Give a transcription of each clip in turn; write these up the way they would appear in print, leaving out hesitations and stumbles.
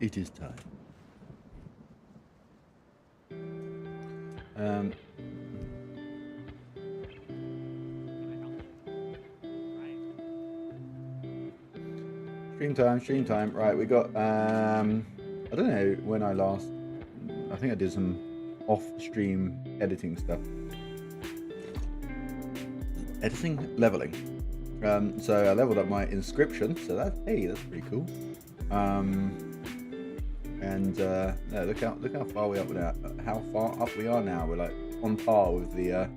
It is time. Stream time. Right, we got, I don't know when I last, I think I did some off-stream editing stuff. Leveling. So I leveled up my inscription, so that's pretty cool. No, look how far we up now. How far up we are now. We're like on par with the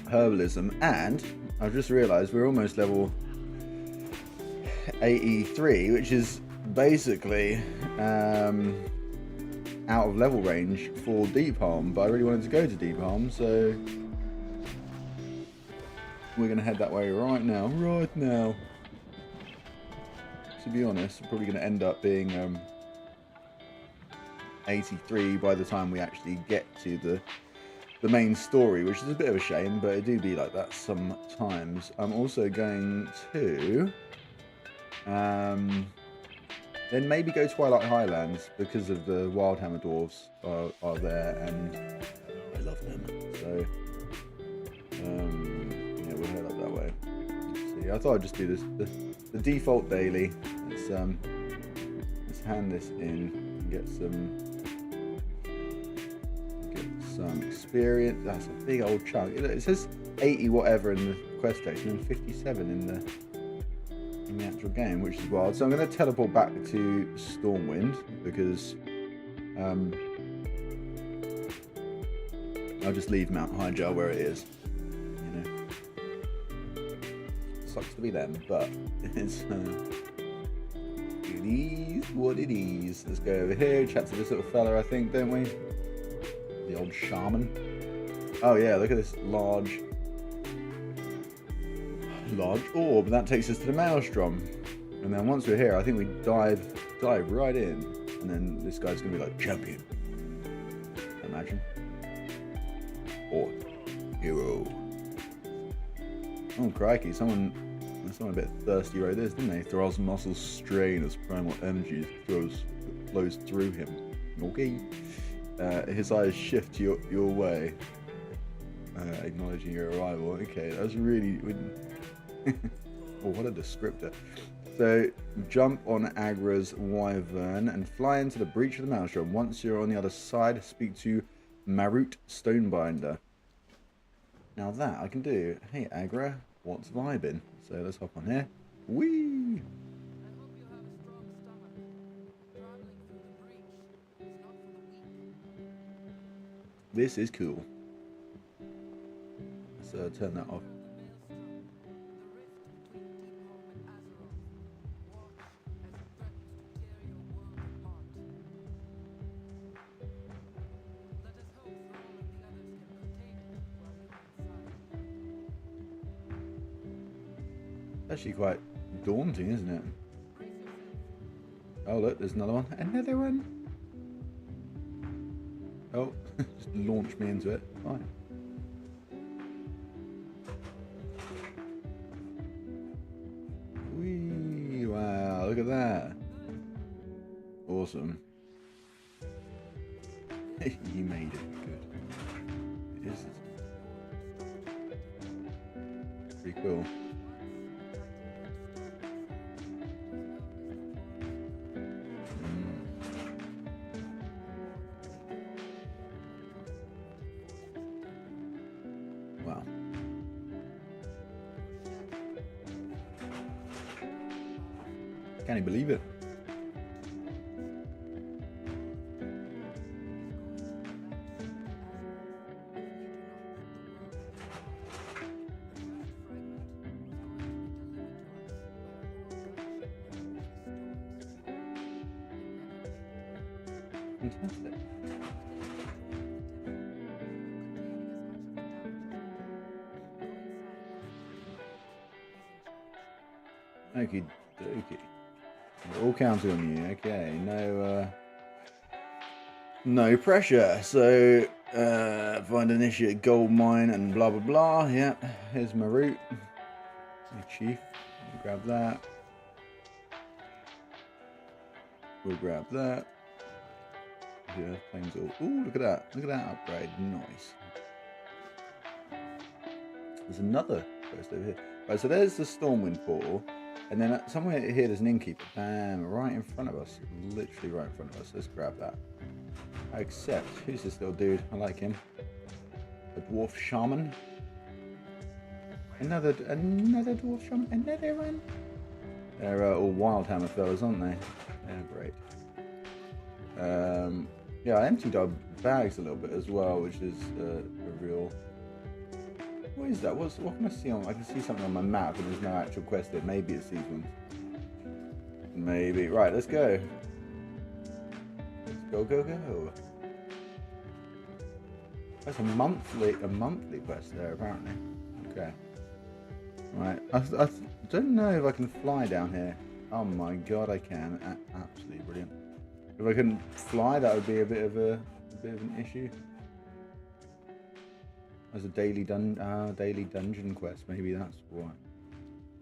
herbalism, and I've just realised we're almost level 83, which is basically out of level range for Deep Harm. But I really wanted to go to Deep Harm, so we're gonna head that way right now. To be honest, we're probably going to end up being 83 by the time we actually get to the main story, which is a bit of a shame, but it do be like that sometimes. I'm also going to then maybe go Twilight Highlands because of the Wildhammer Dwarves are there, and I love them. So yeah, we'll head up that way. Let's see, I thought I'd just do this the default daily. Let's hand this in and get some experience. That's a big old chunk. It says 80 whatever in the quest section and 57 in the actual game, which is wild. So I'm going to teleport back to Stormwind because I'll just leave Mount Hyjal where it is. You know, sucks to be them, but it's. It is what it is. Let's go over here, chat to this little fella, I think, don't we? The old shaman. Oh yeah, look at this large orb. That takes us to the Maelstrom. And then once we're here, I think we dive right in. And then this guy's gonna be like champion. Imagine. Or hero. Oh crikey, someone a bit thirsty right there, didn't they? Thrall's muscles strain as primal energy flows through him. Okay. His eyes shift your way, acknowledging your arrival. Okay, that's really. Oh, what a descriptor. So, jump on Agra's Wyvern and fly into the breach of the Maelstrom. Once you're on the other side, speak to Marut Stonebinder. Now that I can do. Hey Agra, what's vibing? So let's hop on here. Whee! This is cool. Let's turn that off. Actually quite daunting, isn't it? Oh look, there's another one. Another one. Oh, just launched me into it. Fine. Whee! Wow, look at that. Awesome. You made it. Good. It is. Pretty cool. Can't even believe it. Fantastic. Okie dokie. We're all counting on you. Okay, no pressure. So find initiate gold mine and blah blah blah. Yeah, here's my route. Hey, chief, grab that. We'll grab that. Yeah, things all. Ooh, look at that. Look at that upgrade. Nice. There's another quest over here. Right, so there's the Stormwind portal. And then somewhere here there's an innkeeper. Bam, right in front of us. Literally right in front of us. Let's grab that. I accept. Who's this little dude? I like him. A dwarf shaman. Another dwarf shaman. Another one. They're all Wildhammer fellas, aren't they? They're great. Yeah, I emptied our bags a little bit as well, which is a real... What is that? What can I see on? I can see something on my map, and there's no actual quest there. Maybe it's these ones. Maybe. Right, let's go. Let's go, go, go. That's a monthly quest there, apparently. Okay. Right. I don't know if I can fly down here. Oh my god, I can. Absolutely brilliant. If I couldn't fly, that would be a bit of an issue. There's a daily dungeon quest. Maybe that's what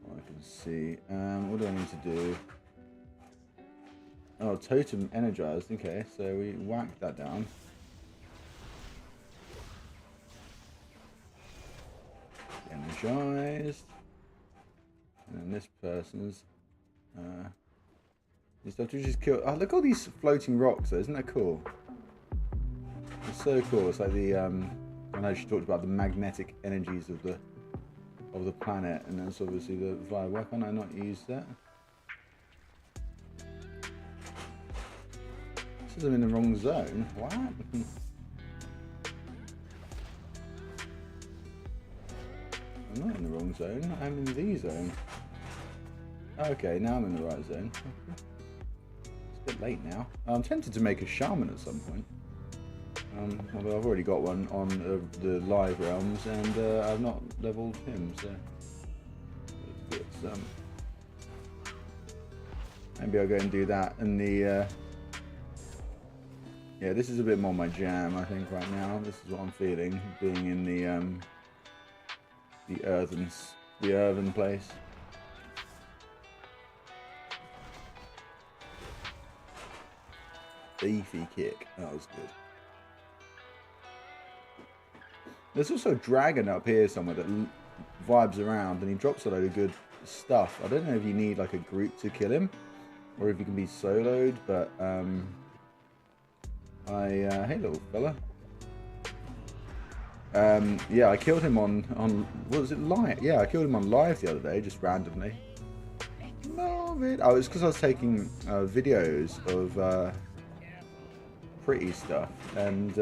I can see. What do I need to do? Oh, totem energized. Okay, so we whacked that down. Energized. And then this person's this stuff to just kill. Oh, look at all these floating rocks though, isn't that cool? It's so cool. It's like the I know she talked about the magnetic energies of the planet, and that's obviously the fire. Why can't I not use that? This is I'm in the wrong zone. What? I'm not in the wrong zone. I'm in the zone. Okay, now I'm in the right zone. It's a bit late now. I'm tempted to make a shaman at some point. Although I've already got one on the live realms, and I've not leveled him, so it's, maybe I'll go and do that. And the yeah, this is a bit more my jam, I think, right now. This is what I'm feeling, being in the earthen place. Beefy kick. That was good. There's also a dragon up here somewhere that vibes around, and he drops a load of good stuff. I don't know if you need like a group to kill him, or if you can be soloed, but hey little fella. Yeah, I killed him on what was it, live? Yeah, I killed him on live the other day, just randomly. Love it. Oh, it's because I was taking videos of pretty stuff, and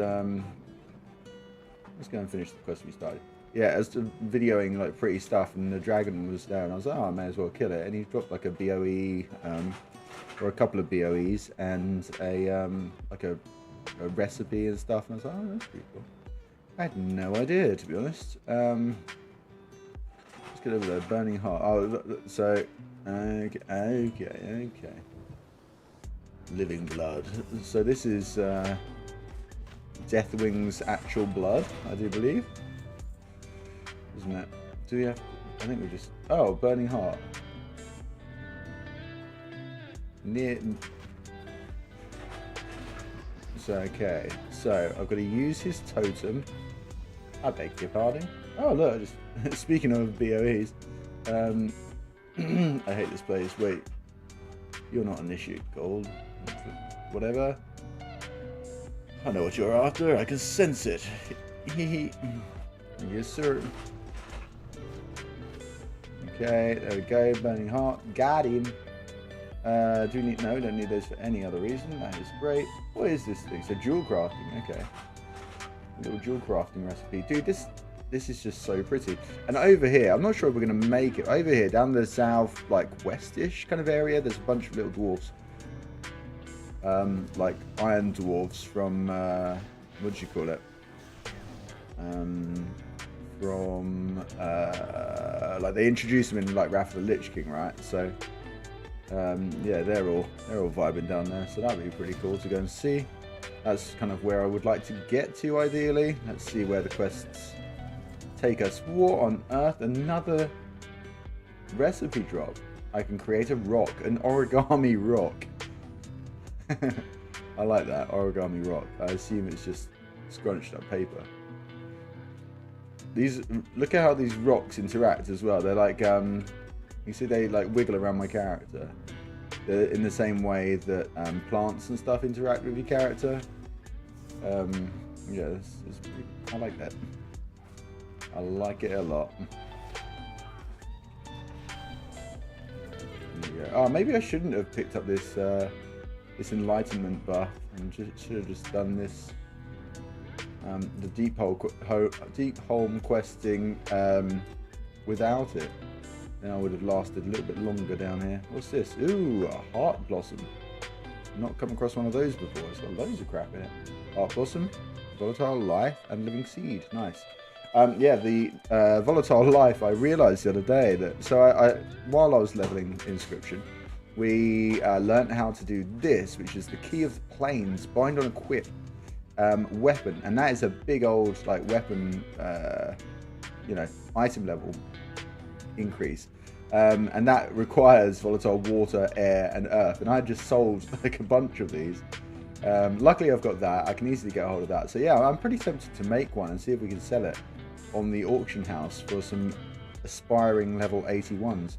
let's go and finish the quest we started. Yeah, I was videoing like pretty stuff, and the dragon was there, and I was like, oh, I may as well kill it. And he dropped like a BOE, or a couple of BOEs, and a like a recipe and stuff. And I was like, oh, that's pretty cool. I had no idea, to be honest. Let's get over there. Burning heart. Oh, so okay. Living blood. So this is Deathwing's actual blood, I do believe. Isn't it? Do we have to, I think we just... Oh, burning heart. Near... So, okay. So, I've got to use his totem. I beg your pardon. Oh, look, just... Speaking of BOEs. I hate this place. Wait. You're not an issue, gold. Whatever. I know what you're after. I can sense it. Yes, sir. Okay, there we go. Burning heart. Got him. Do we need... No, we don't need those for any other reason. That is great. What is this thing? So, jewel crafting. Okay. A little jewel crafting recipe. Dude, this is just so pretty. And over here, I'm not sure if we're going to make it. Over here, down the south, like, westish kind of area, there's a bunch of little dwarfs. Like iron dwarves from what do you call it? From like they introduced them in like Wrath of the Lich King, right? So yeah, they're all vibing down there. So that'd be pretty cool to go and see. That's kind of where I would like to get to ideally. Let's see where the quests take us. What on earth? Another recipe drop. I can create a rock, an origami rock. I like that, origami rock. I assume it's just scrunched up paper. These, look at how these rocks interact as well. They're like, you see they like wiggle around my character. They're in the same way that plants and stuff interact with your character. Yeah, I like that. I like it a lot. Oh, maybe I shouldn't have picked up this this enlightenment buff and should have just done this. The deep home questing without it. Then I would have lasted a little bit longer down here. What's this? Ooh, a heart blossom. Not come across one of those before. It's got loads of crap in it. Heart blossom, volatile life, and living seed. Nice. Yeah, the volatile life. I realised the other day that while I was leveling inscription, we learnt how to do this, which is the key of the plains, bind on equip, weapon, and that is a big old like weapon, you know, item level increase, and that requires volatile water, air, and earth. And I just sold like a bunch of these. Luckily, I've got that. I can easily get a hold of that. So yeah, I'm pretty tempted to make one and see if we can sell it on the auction house for some aspiring level 81s.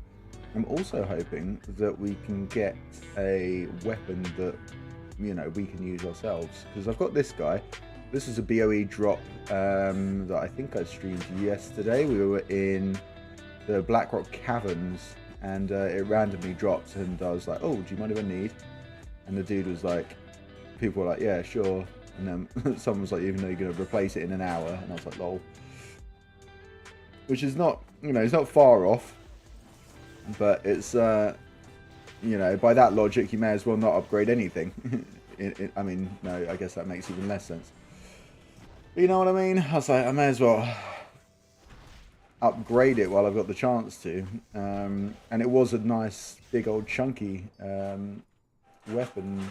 I'm also hoping that we can get a weapon that, you know, we can use ourselves, because I've got this guy. This is a BOE drop that I think I streamed yesterday. We were in the Blackrock Caverns, and it randomly dropped, and I was like, oh, do you mind if I need? And the dude was like, people were like, yeah, sure. And then someone was like, even though you're going to replace it in an hour. And I was like, lol. Which is not, you know, it's not far off. But it's, you know, by that logic, you may as well not upgrade anything. I mean, no, I guess that makes even less sense. But you know what I mean? I was like, I may as well upgrade it while I've got the chance to. And it was a nice, big old chunky weapon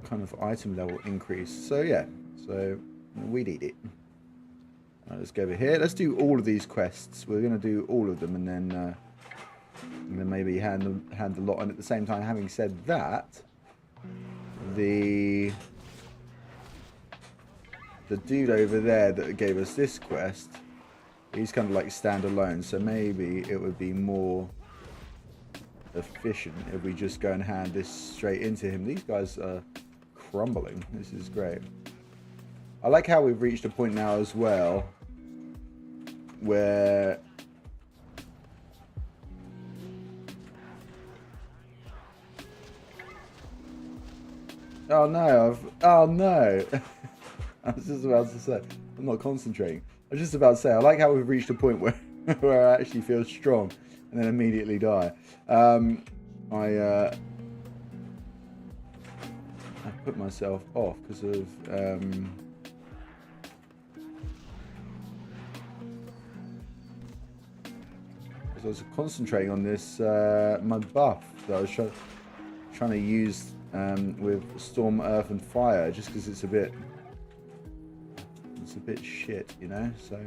kind of item level increase. So yeah, so we need it. Let's go over here. Let's do all of these quests. We're going to do all of them, and then maybe hand the lot on at the same time. Having said that, the dude over there that gave us this quest, he's kind of like standalone. So maybe it would be more efficient if we just go and hand this straight into him. These guys are crumbling. This is great. I like how we've reached a point now as well where oh no, I was just about to say, I'm not concentrating. I was just about to say, I like how we've reached a point where where I actually feel strong and then immediately die. I put myself off because of I was concentrating on this my buff that I was trying to use with Storm, Earth, and Fire, just because it's a bit shit, you know. So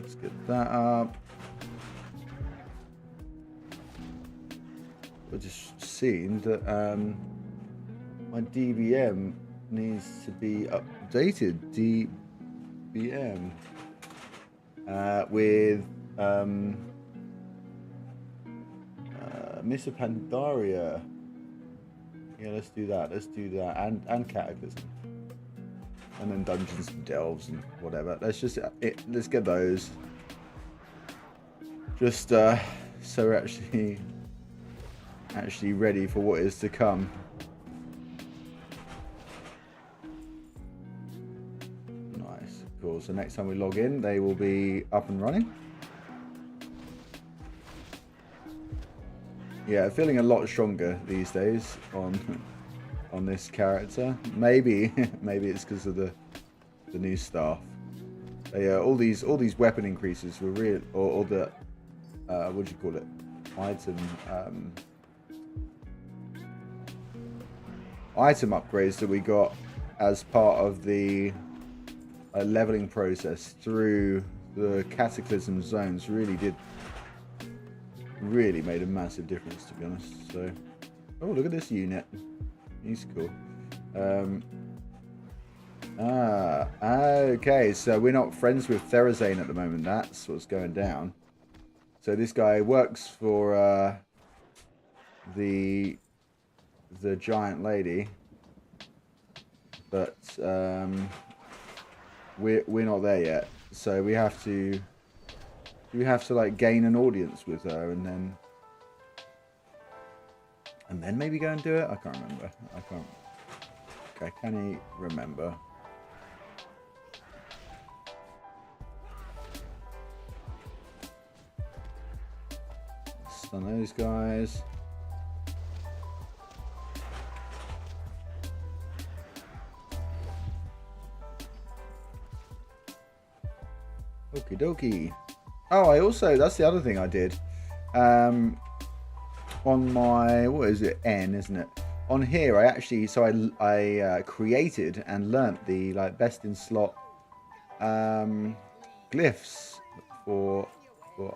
let's get that up. I've just seen that my DBM needs to be updated. DBM. With Mr. Pandaria. Yeah, let's do that. And Cataclysm. And then Dungeons and Delves and whatever. Let's get those. Just so we're actually ready for what is to come. Cool. So next time we log in, they will be up and running. Yeah, feeling a lot stronger these days on this character. Maybe it's because of the new staff. Yeah, all these weapon increases were real, or the what do you call it? Item upgrades that we got as part of the leveling process through the Cataclysm zones really did really made a massive difference, to be honest. So, oh, look at this unit. He's cool. Okay, so we're not friends with Therazane at the moment. That's what's going down. So this guy works for the giant lady, but we're not there yet. So we have to like gain an audience with her, and then maybe go and do it. I can't remember. Okay, can he remember? Stun those guys. Okie dokie. Oh, I also, that's the other thing I did. On my, what is it? N, isn't it? On here, I actually, so I created and learnt the like best in slot glyphs for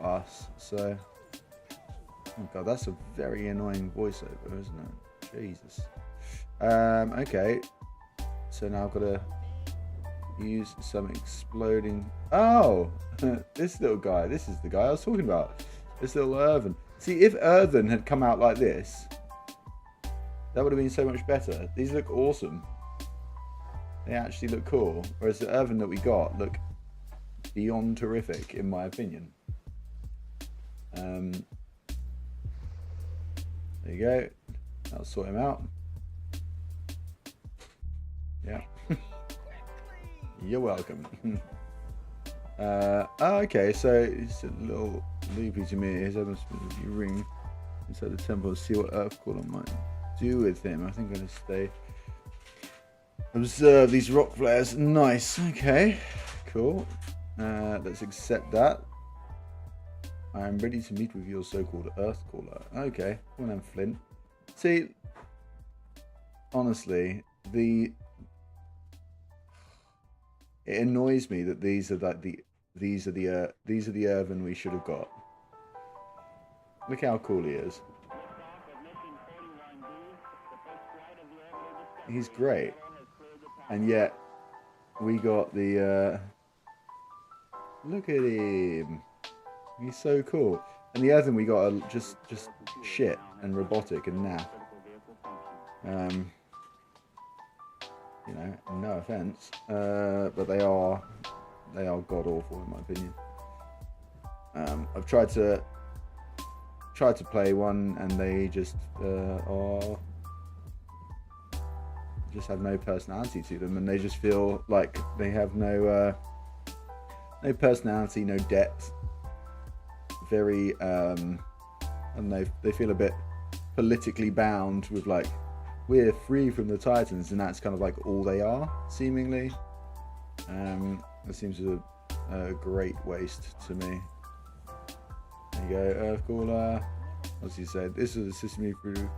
us. So, oh god, that's a very annoying voiceover, isn't it? Jesus. Okay. So now I've got to use some exploding. Oh, this little guy. This is the guy I was talking about. This little Earthen. See, if Earthen had come out like this, that would have been so much better. These look awesome. They actually look cool. Whereas the Earthen that we got look beyond terrific, in my opinion. There you go. That'll sort him out. Yeah. You're welcome. Okay, so it's a little loopy to me. His other ring inside the temple to see what Earthcaller might do with him. I think I'm going to stay. Observe these rock flares. Nice. Okay, cool. Let's accept that. I am ready to meet with your so-called Earthcaller. Okay, come on then, Flint. See, honestly, it annoys me that these are like these are the Earthen we should have got. Look how cool he is. He's great, and yet we got the. Look at him. He's so cool. And the Earthen we got are just shit and robotic and naff. You know, no offense, but they are god awful in my opinion. I've tried to play one, and they just have no personality to them, and they just feel like they have no personality, no depth. Very I don't know, they feel a bit politically bound with like, we're free from the Titans, and that's kind of like all they are, seemingly. It seems a great waste to me. There you go, Earthcaller. As you said, this is assisting me through.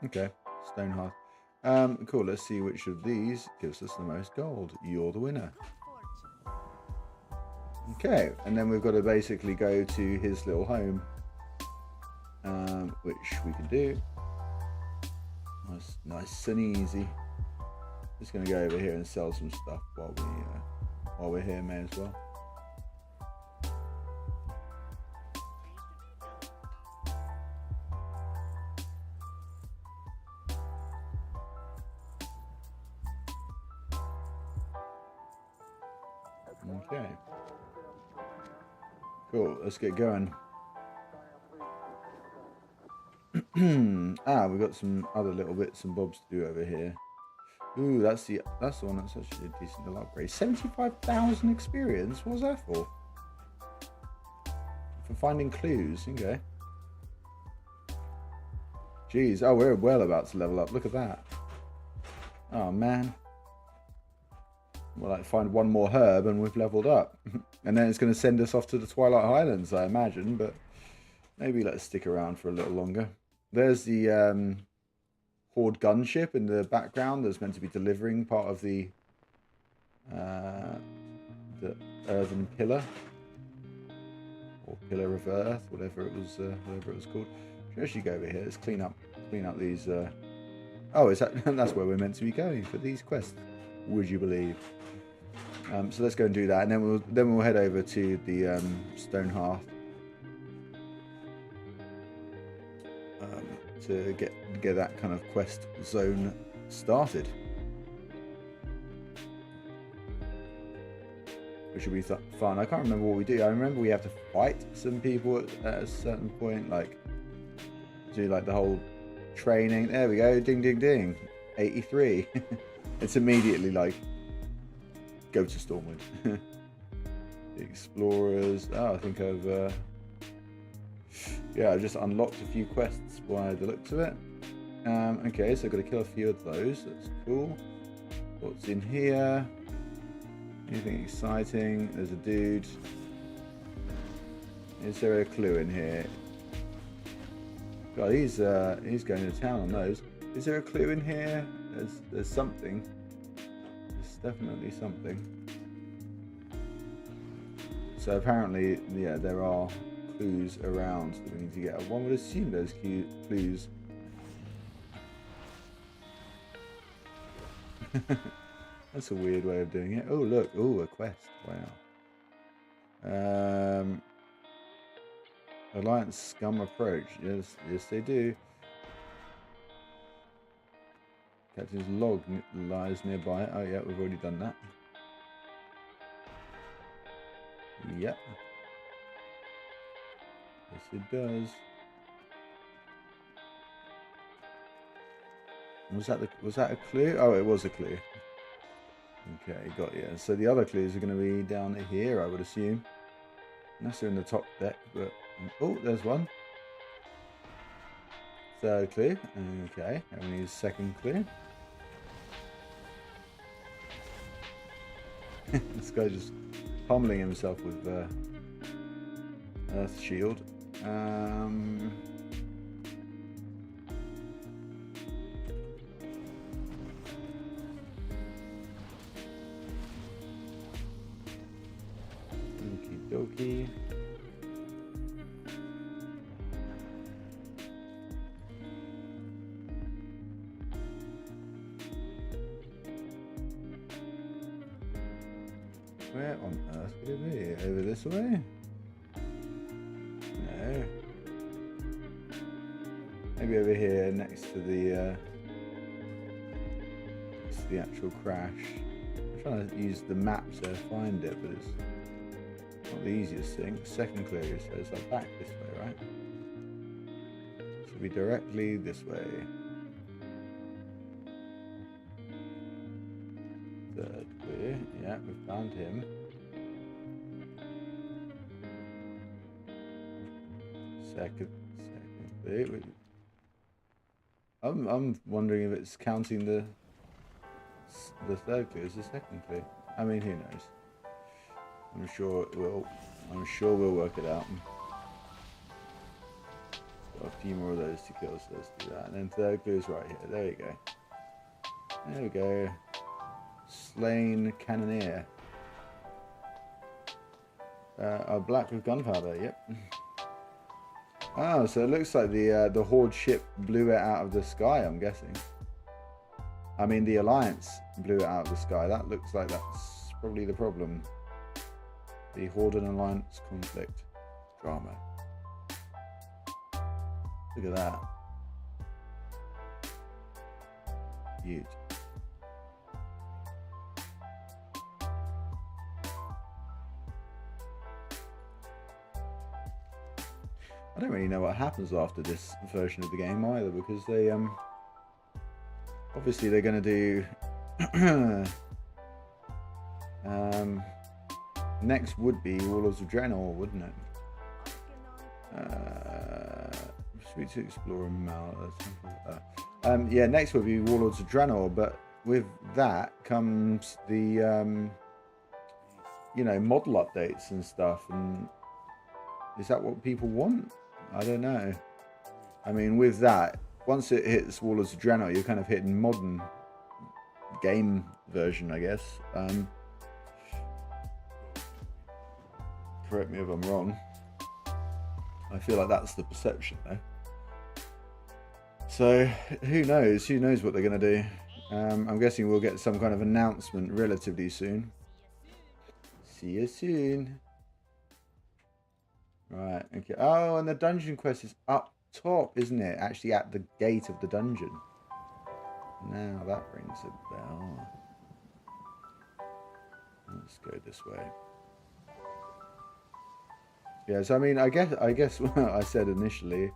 Okay, Stonehearth. Cool, let's see which of these gives us the most gold. You're the winner. Okay, and then we've got to basically go to his little home, which we can do. Nice and easy. Just going to go over here and sell some stuff while we're here, may as well. Okay. Cool, let's get going. We've got some other little bits and bobs to do over here. Ooh, that's the one that's actually a decent little upgrade. 75,000 experience? What was that for? For finding clues, okay. Jeez, oh, we're well about to level up. Look at that. Oh, man. We'll like find one more herb and we've leveled up. And then it's going to send us off to the Twilight Highlands, I imagine. But maybe let's stick around for a little longer. There's the Horde gunship in the background that's meant to be delivering part of the earthen pillar or pillar of earth, whatever it was called. Should actually go over here. Let's clean up these. Oh, is that that's where we're meant to be going for these quests? Would you believe? So let's go and do that, and then we'll head over to the stone hearth to get that kind of quest zone started, which will be fun. I can't remember what we do. I remember we have to fight some people at a certain point, like do like the whole training. There we go. Ding ding ding. 83. It's immediately like go to Stormwind. The explorers. Oh, I think I've I've just unlocked a few quests by the looks of it. Okay, so I've got to kill a few of those. That's cool. What's in here? Anything exciting? There's a dude. Is there a clue in here? God, he's going to town on those. Is there a clue in here? There's something. There's definitely something. So apparently, yeah, there are clues around that we need to get. One would assume there's clues. That's a weird way of doing it. Oh look, oh, a quest. Wow. Alliance scum approach. Yes, they do. Captain's log lies nearby. Oh yeah, we've already done that. Yep. Yes, it does. Was that a clue? Oh, it was a clue. Okay, got you. So the other clues are going to be down here, I would assume. Unless they're in the top deck, but oh, there's one. Third clue. Okay, and we need a second clue. This guy just pummeling himself with Earth Shield. Okie dokie. Where on earth could it be? Over this way? No. Maybe over here next to the actual crash. I'm trying to use the map to find it, but it's not the easiest thing. Second clue, so it's like back this way, right? Should be directly this way. Third clue, yeah, we found him. Second clue. I'm wondering if it's counting the third clue as the second clue. I mean, who knows? I'm sure it will. I'm sure we'll work it out. Got a few more of those to kill, so let's do that. And then third clue is right here. There we go. There we go. Slain Cannoneer. Black with gunpowder, yep. Oh, so it looks like the Horde ship blew it out of the sky, I'm guessing. I mean, the Alliance blew it out of the sky. That looks like that's probably the problem. The Horde and Alliance conflict drama. Look at that. Huge. I don't really know what happens after this version of the game either, because they obviously they're going to do next would be Warlords of Draenor, wouldn't it? Sweet to explore yeah, next would be Warlords of Draenor, but with that comes the you know, model updates and stuff, and is that what people want? I don't know. I mean, with that, once it hits Wall of Drano, you're kind of hitting modern game version, I guess. Correct me if I'm wrong. I feel like that's the perception, though. So who knows? Who knows what they're going to do? I'm guessing we'll get some kind of announcement relatively soon. See you soon. Right. Okay. Oh, and the dungeon quest is up top, isn't it? Actually, at the gate of the dungeon. Now that rings a bell. Let's go this way. Yeah, so I mean, I guess what I said initially,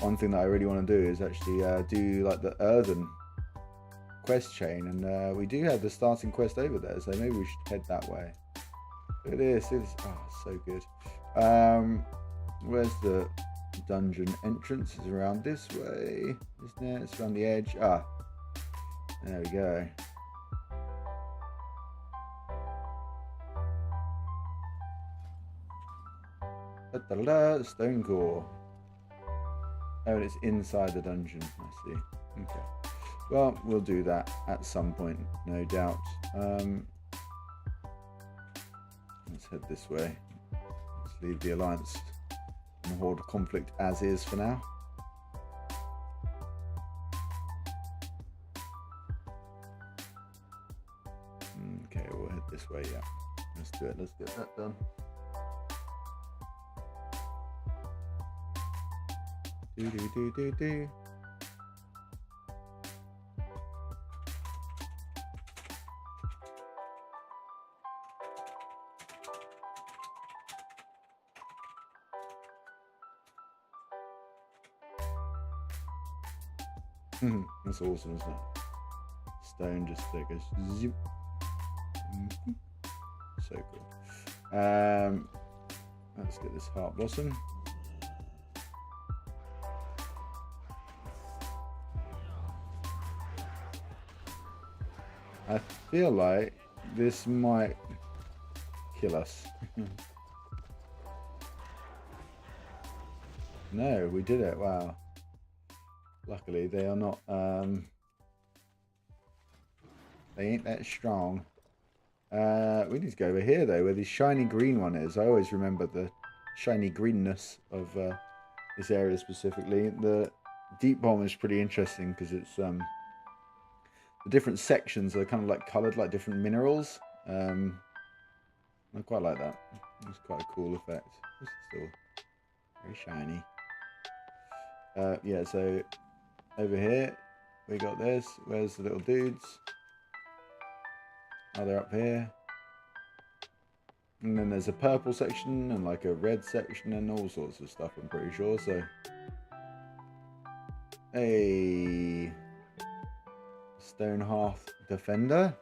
one thing that I really want to do is actually do like the earthen quest chain, and we do have the starting quest over there, so maybe we should head that way. Look at this. Oh, so good. Where's the dungeon entrance? Is around this way, isn't it? It's around the edge. Ah, there we go. Stone core. Oh, and it's inside the dungeon. I see. Okay. Well, we'll do that at some point, no doubt. Let's head this way. Let's leave the Alliance and Horde conflict as is for now. Okay, we'll head this way, yeah. Let's do it. Let's get that done. Do. That's awesome, isn't it? Stone just there goes zip. So cool. Let's get this heart blossom. I feel like this might kill us. No, we did it. Wow. Luckily, they are not. They ain't that strong. We need to go over here though, where the shiny green one is. I always remember the shiny greenness of this area specifically. The deep bomb is pretty interesting because it's the different sections are kind of like coloured like different minerals. I quite like that. It's quite a cool effect. It's still very shiny. Yeah, so over here we got this. Where's the little dudes? Oh, they're up here. And then there's a purple section and like a red section and all sorts of stuff, I'm pretty sure. So, hey, Stone Hearth Defender.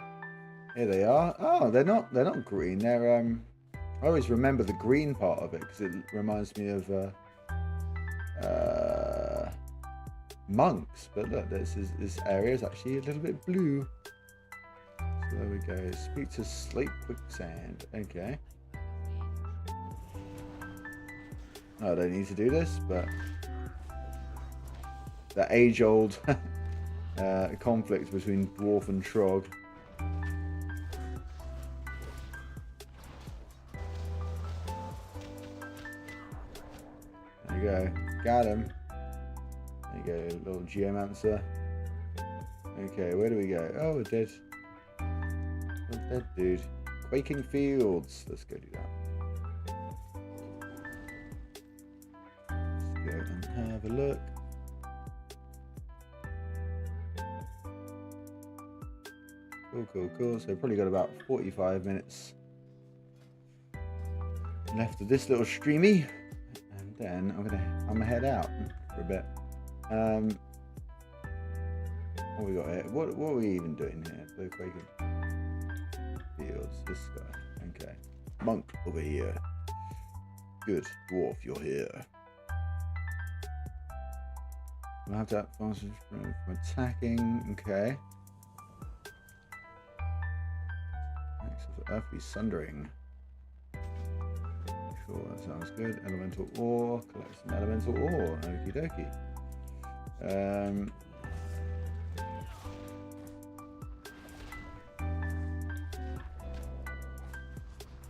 Here they are. Oh, they're not green. They're I always remember the green part of it because it reminds me of monks. But look, this area is actually a little bit blue. So there we go. Speak to Slate Quicksand. Okay. I don't need to do this, but the age-old conflict between Dwarf and Trog. There you go. Got him. There you go, little Geomancer. Okay, where do we go? Oh, we're dead. We're dead, dude. Quaking Fields. Let's go do that. Let's go and have a look. Cool. So probably got about 45 minutes left of this little streamy, and then I'm gonna head out for a bit. What we got here? What are we even doing here? The Quaking Fields. This guy. Okay. Monk over here. Good. Dwarf, you're here. We'll have that advantage from attacking. Okay. Next of Earthly Sundering. Sure, that sounds good. Elemental ore. Collect some elemental ore. Okie dokie.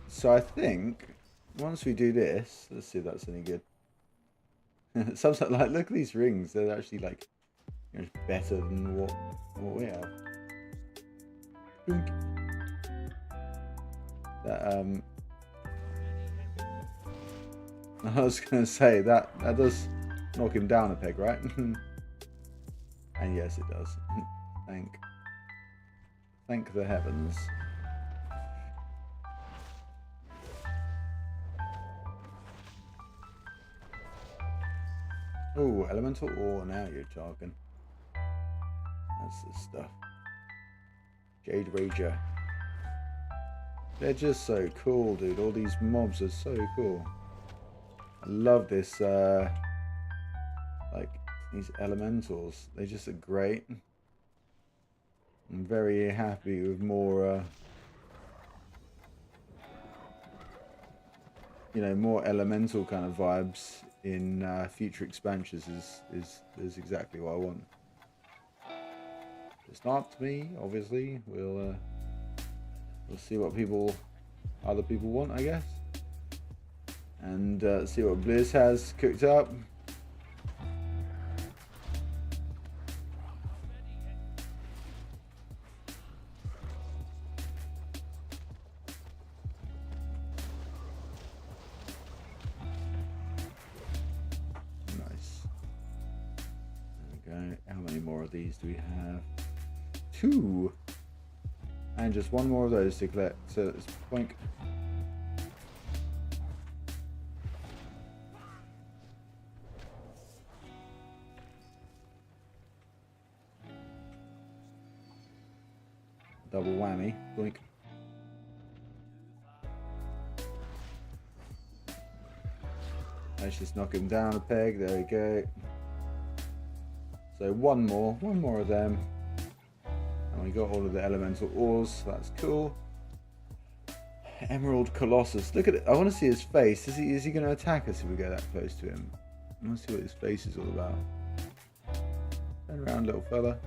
So I think once we do this, let's see if that's any good. Some like look at these rings; they're actually like better than what we have. That I was gonna say that does knock him down a peg, right? And yes, it does. Thank the heavens. Oh, elemental ore, now you're talking. That's the stuff. Jade Rager. They're just so cool, dude. All these mobs are so cool. I love this, like, these elementals. They just are great. I'm very happy with more, you know, more elemental kind of vibes in future expansions is exactly what I want. It's not me, obviously. We'll see what other people want, I guess, and see what Blizz has cooked up. How many more of these do we have? 2. And just 1 more of those to collect. So let's boink. Double whammy. Boink. Let's just knock him down a peg. There we go. So one more of them, and we got all of the elemental ores. So that's cool. Emerald Colossus. Look at it. I want to see his face. Is he going to attack us if we get that close to him? I want to see what his face is all about. Turn around, little fella.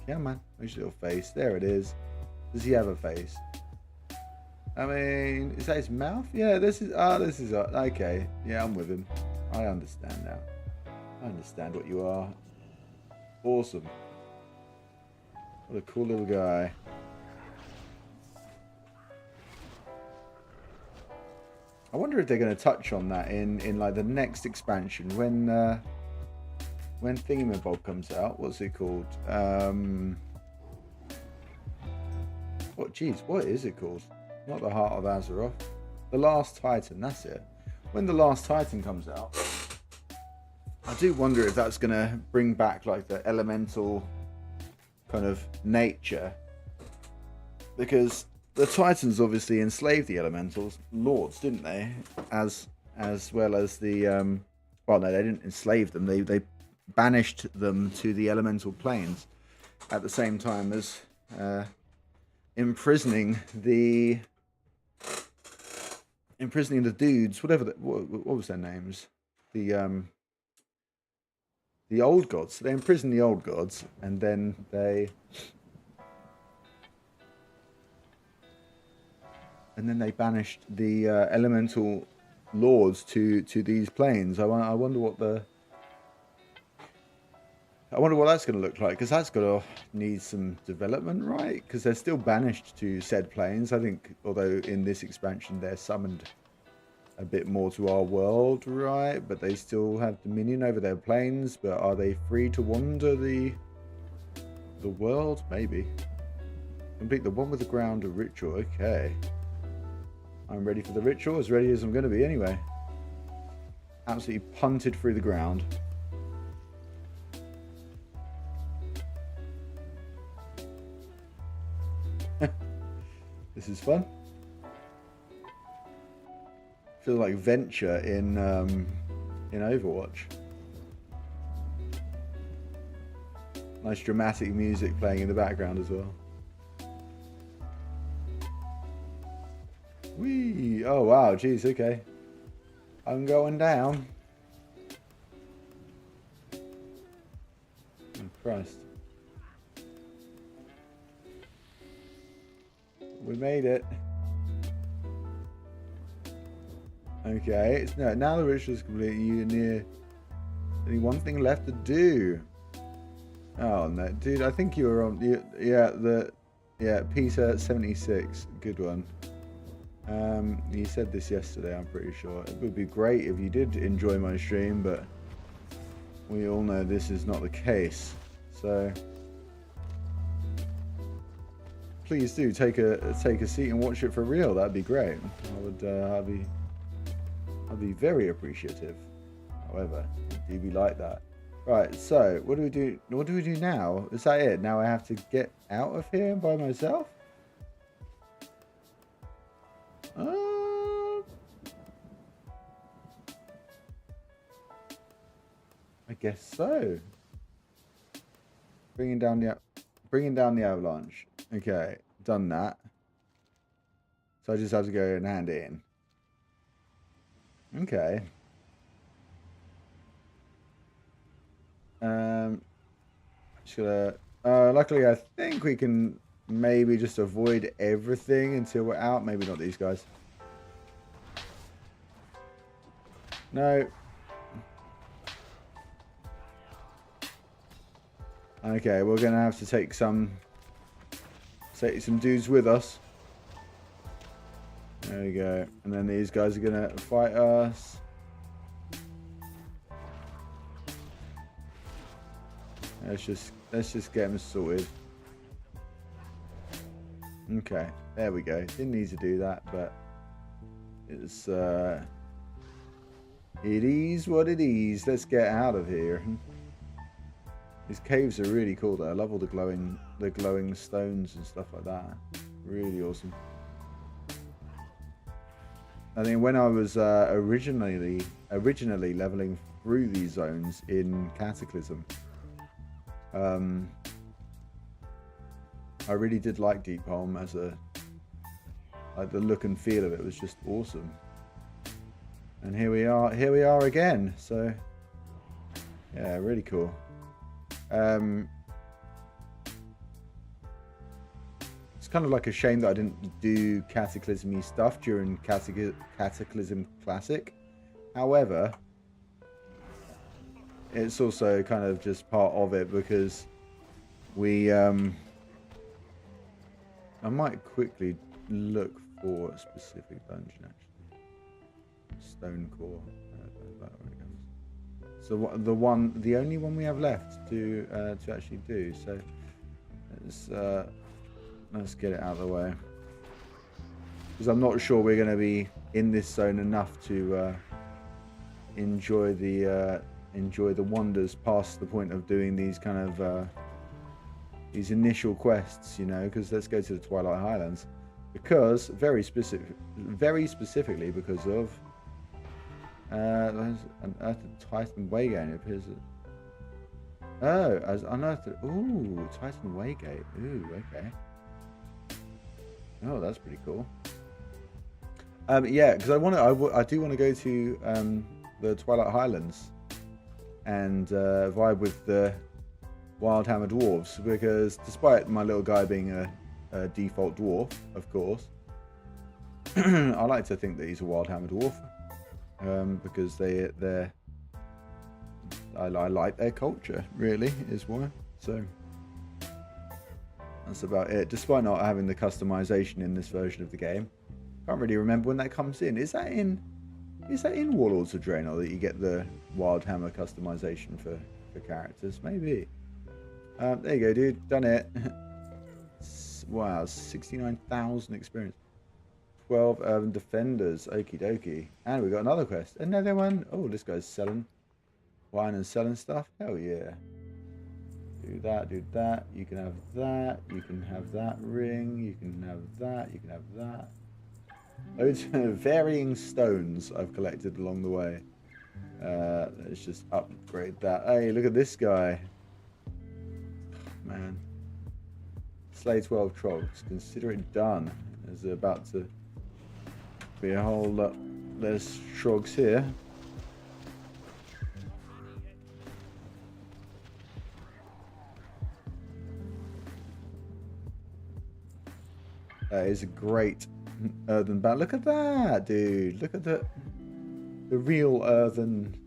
Come on, where's your little face? There it is. Does he have a face? I mean, is that his mouth? Yeah, this is okay. Yeah, I'm with him. I understand now. I understand what you are. Awesome. What a cool little guy. I wonder if they're going to touch on that in like the next expansion when Thingamabob comes out. What's it called? What is it called? Not the Heart of Azeroth. The Last Titan, that's it. When the Last Titan comes out, I do wonder if that's going to bring back like the elemental kind of nature, because the Titans obviously enslaved the elementals, lords, didn't they? As well as the well, no, they didn't enslave them. They banished them to the elemental planes at the same time as imprisoning the dudes, whatever. What was their names? The old gods. They imprisoned the old gods, and then they banished the elemental lords to these planes. I wonder what that's going to look like, because that's going to need some development, right? Because they're still banished to said planes. I think, although in this expansion they're summoned a bit more to our world, right? But they still have dominion over their planes. But are they free to wander the world? Maybe. Complete the one with the ground ritual. Okay. I'm ready for the ritual, as ready as I'm going to be anyway. Absolutely punted through the ground. This is fun. Feel like Venture in Overwatch. Nice dramatic music playing in the background as well. Whee! Oh wow, geez, okay. I'm going down. Christ. We made it. Okay, so now the ritual is complete. You're near. Only one thing left to do. Oh no, dude! I think you were on. Yeah, Peter 76. Good one. You said this yesterday. I'm pretty sure it would be great if you did enjoy my stream, but we all know this is not the case. So please do take a seat and watch it for real. That'd be great. I'd be very appreciative. However, do be like that. Right. So what do we do? What do we do now? Is that it? Now I have to get out of here by myself? I guess so. Bringing down the avalanche. Okay, done that. So I just have to go and hand it in. Okay. Luckily I think we can maybe just avoid everything until we're out. Maybe not these guys. No. Okay, we're gonna have to take some dudes with us. There we go. And then these guys are gonna fight us. Let's just get them sorted. Okay, there we go. Didn't need to do that, but it's it is what it is. Let's get out of here. These caves are really cool though. I love all the glowing stones and stuff like that. Really awesome. I think when I was originally leveling through these zones in Cataclysm, I really did like Deepholm as like the look and feel of it was just awesome. And here we are again. So yeah, really cool. It's kind of like a shame that I didn't do Cataclysm-y stuff during Cataclysm Classic. However, it's also kind of just part of it because we I might quickly look for a specific dungeon actually. Stone Core. So the only one we have left to actually do. So let's get it out of the way because I'm not sure we're going to be in this zone enough to enjoy the wonders past the point of doing these kind of these initial quests, you know. Because let's go to the Twilight Highlands because very specifically because of. Unearthed Titan Waygate. It appears that. Oh, as unearthed. Ooh, Titan Waygate. Ooh, okay. Oh, that's pretty cool. Yeah, because I do want to go to the Twilight Highlands and vibe with the Wildhammer Dwarves because despite my little guy being a default dwarf, of course, I like to think that he's a Wildhammer Dwarf. Because I like their culture, really, is why. So that's about it. Despite not having the customization in this version of the game, can't really remember when that comes in. Is that in Warlords of Draenor that you get the Wildhammer customization for characters? Maybe. There you go, dude. Done it. Wow, 69,000 experience. 12 urban defenders, okie dokie. And we got another quest. Another one. Oh, this guy's selling wine and selling stuff. Hell yeah. Do that, do that. You can have that. You can have that ring. You can have that. You can have that. Loads of varying stones I've collected along the way. Let's just upgrade that. Hey, look at this guy. Man. Slay 12 trolls. Consider it done. There's about to be a whole lot less trogs here. That is a great earthen bat. Look at that, dude. Look at the real earthen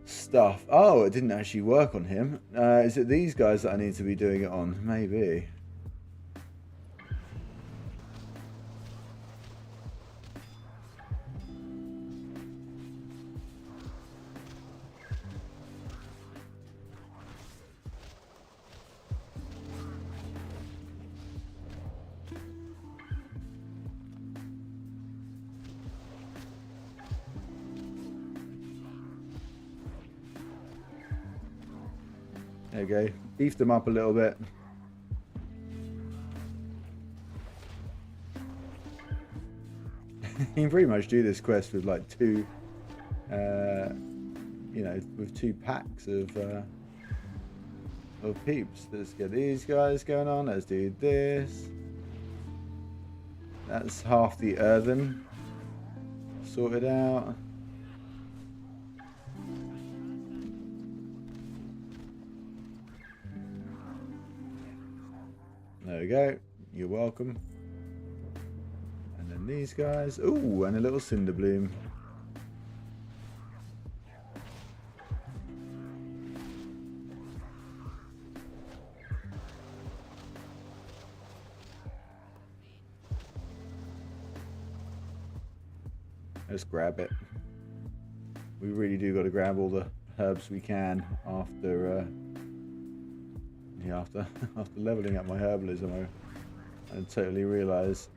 stuff. Oh, it didn't actually work on him. Is it these guys that I need to be doing it on? Maybe. There you go. Beefed them up a little bit. You can pretty much do this quest with like two, you know, with 2 packs of peeps. Let's get these guys going on. Let's do this. That's half the earthen sorted out. There we go. You're welcome. And then these guys. Ooh, and a little cinder bloom. Let's grab it. We really do got to grab all the herbs we can after after leveling up my herbalism. I totally realised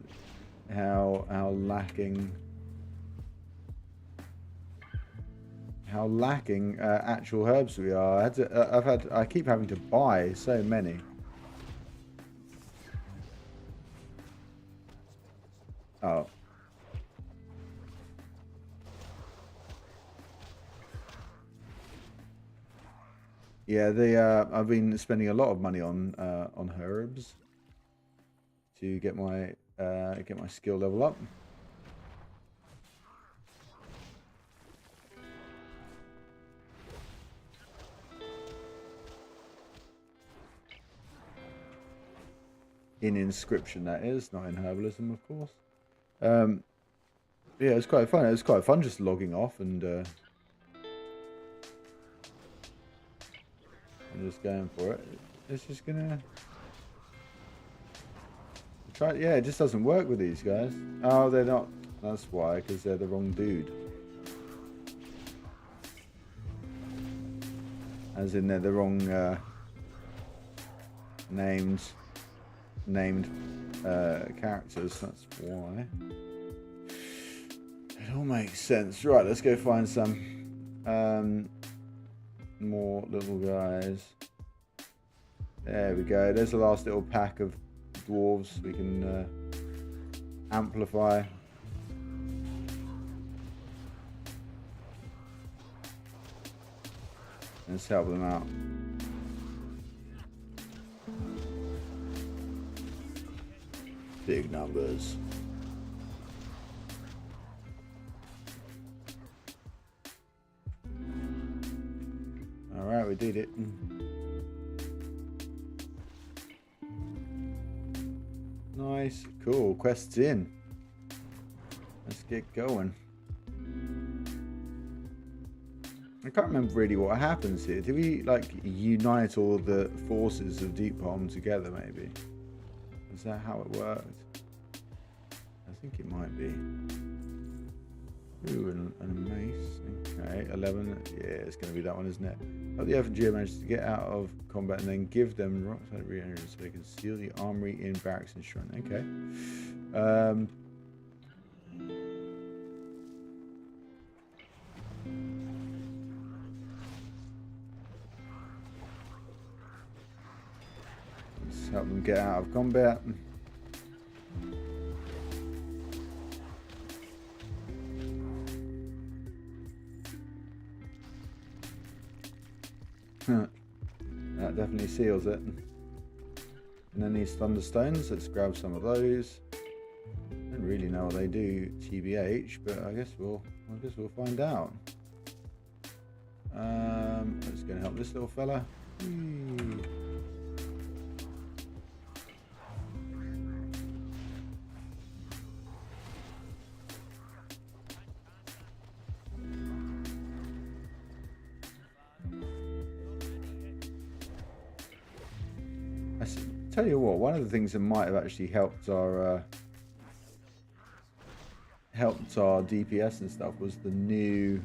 how lacking actual herbs we are. I keep having to buy so many. Oh. Yeah, I've been spending a lot of money on herbs to get my skill level up. In inscription, that is, not in herbalism, of course. Yeah, it's quite fun. It's quite fun just logging off and I'm just going for it. It's just gonna try. Yeah, it just doesn't work with these guys. Oh, they're not. That's why, because they're the wrong dude. As in, they're the wrong named characters. That's why. It all makes sense. Right, let's go find some more little guys. There we go. There's the last little pack of dwarves we can amplify. Let's help them out. Big numbers. Alright, we did it. Nice, cool. Quest's in. Let's get going. I can't remember really what happens here. Do we like unite all the forces of Deep Palm together maybe? Is that how it worked? I think it might be. Ooh, and a mace. Okay, 11. Yeah, it's going to be that one, isn't it? Oh, the F&G managed to get out of combat and then give them rockside re-entry so they can steal the armory in barracks and shrine. Okay. Let's help them get out of combat. That definitely seals it. And then these thunderstones, let's grab some of those. Don't really know what they do, TBH, but I guess we'll find out. Let's go and help this little fella. Whee. Tell you what, one of the things that might have actually helped our DPS and stuff was the new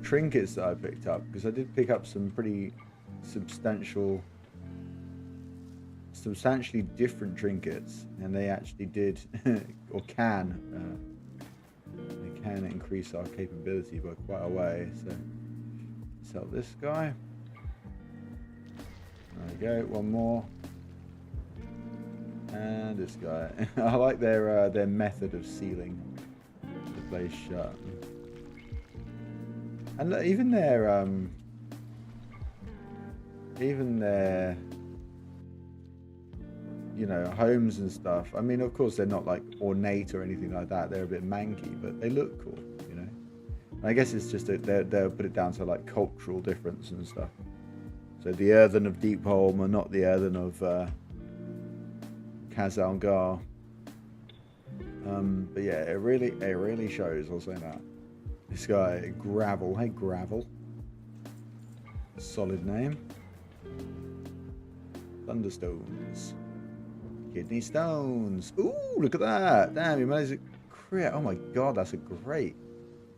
trinkets that I picked up, because I did pick up some pretty substantially different trinkets, and they actually did or can increase our capability by quite a way. So sell this guy. There we go, one more. And this guy. I like their method of sealing the place shut. And look, even their you know, homes and stuff. I mean, of course, they're not like ornate or anything like that. They're a bit manky, but they look cool, you know. And I guess it's just that they'll put it down to like cultural difference and stuff. So the earthen of Deepholm are not the earthen of Kazalgar. But yeah, it really shows. I'll say that. This guy, Gravel. Hey, Gravel. Solid name. Thunderstones. Kidney stones. Ooh, look at that. Damn, you managed to crit. Oh my god, that's a great.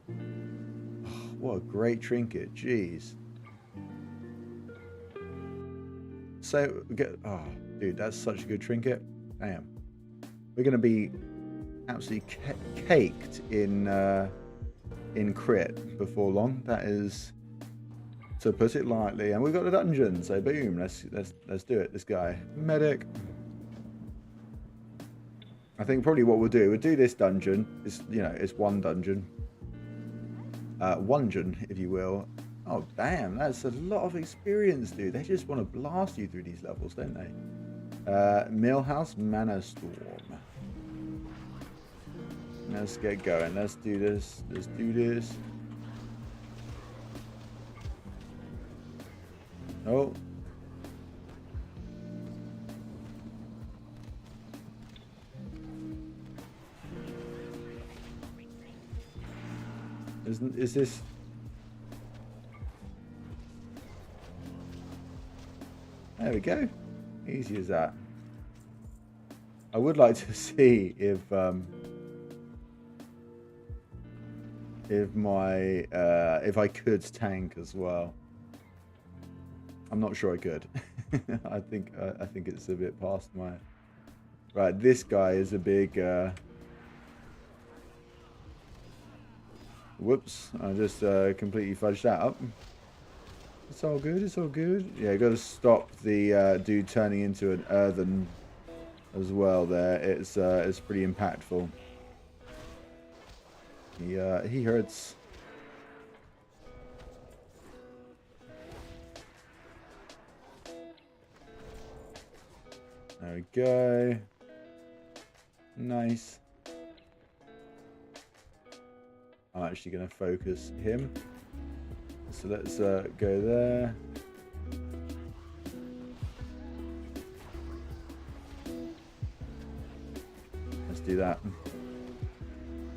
Oh, what a great trinket. Jeez. So, oh, dude, that's such a good trinket. Damn. We're going to be absolutely caked in crit before long. That is, to put it lightly. And we've got a dungeon, so boom, let's do it. This guy, medic. I think probably what we'll do this dungeon. It's one dungeon, if you will. Oh damn, that's a lot of experience, dude. They just want to blast you through these levels, don't they? Millhouse Manor Storm. Let's get going. Let's do this. Let's do this. Oh. Is this... There we go. Easy as that. I would like to see if I could tank as well. I'm not sure I could. I think it's a bit past my... Right, this guy is a big... Whoops, I just completely fudged that up. It's all good, it's all good. Yeah, got to stop the dude turning into an earthen as well there. It's pretty impactful. He hurts. There we go. Nice. I'm actually going to focus him. So let's go there. Let's do that.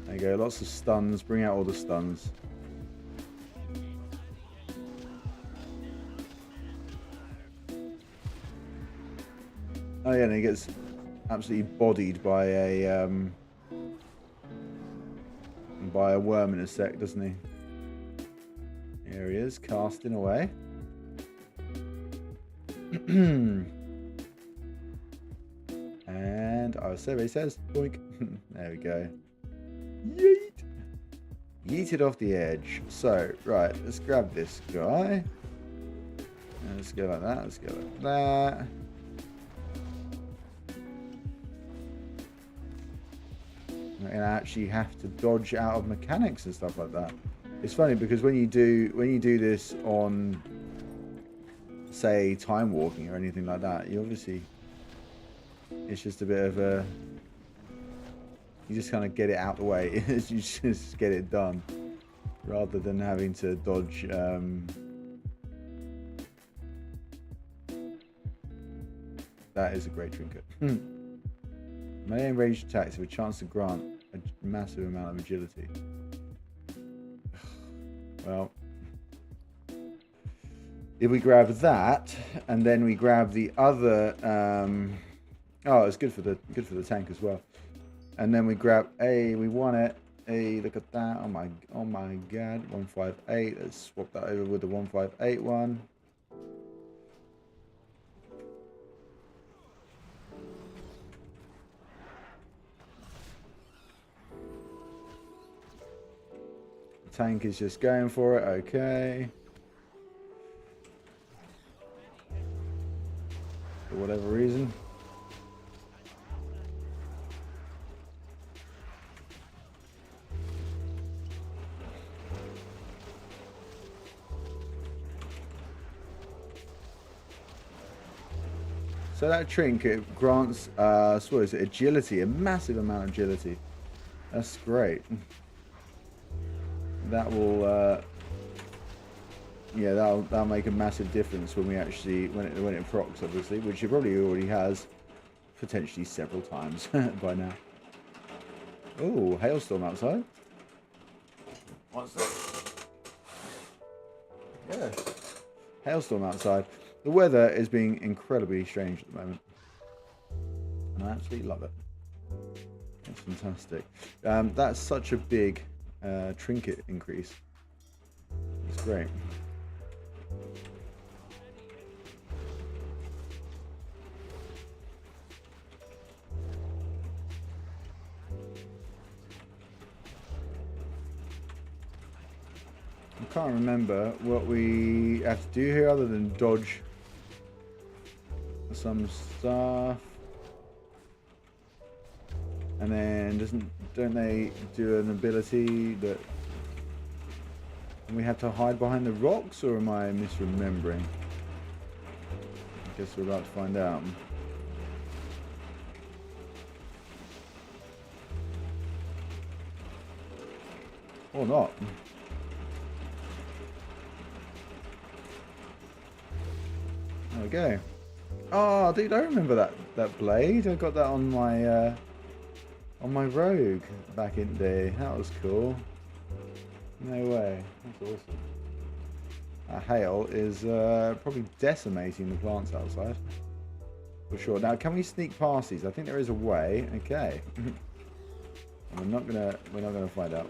There you go, lots of stuns. Bring out all the stuns. Oh yeah, and he gets absolutely bodied by a worm in a sec, doesn't he? Here he is, casting away. And our survey says, boink. There we go. Yeet! Yeeted off the edge. So, right, let's grab this guy. And let's go like that, let's go like that. We're gonna actually have to dodge out of mechanics and stuff like that. It's funny because when you do this on, say, time walking or anything like that, you obviously, it's just a bit of a, you just kind of get it out the way. You just get it done rather than having to dodge. That is a great trinket. Melee and ranged attacks have a chance to grant a massive amount of agility. Well, If we grab that, and then we grab the other, oh, it's good for the tank as well. And then we grab we want it. Look at that! Oh my God! 158. Let's swap that over with the 158 one. The tank is just going for it. Okay. For whatever reason. So that trinket grants what is it, agility, a massive amount of agility. That's great. That will yeah, that'll make a massive difference when we actually when it procs, obviously, which it probably already has potentially several times by now. Oh, hailstorm outside. What's that? Yeah, hailstorm outside. The weather is being incredibly strange at the moment, and I absolutely love it. That's fantastic. That's such a big trinket increase. It's great. I can't remember what we have to do here other than dodge some stuff. And then don't they do an ability that we have to hide behind the rocks, or am I misremembering? I guess we're about to find out. Or not. There we go. Oh, dude, I remember that blade. I got that on my rogue back in the day. That was cool. No way. That's awesome. That hail is probably decimating the plants outside. For sure. Now, can we sneak past these? I think there is a way. Okay. We're not gonna find out.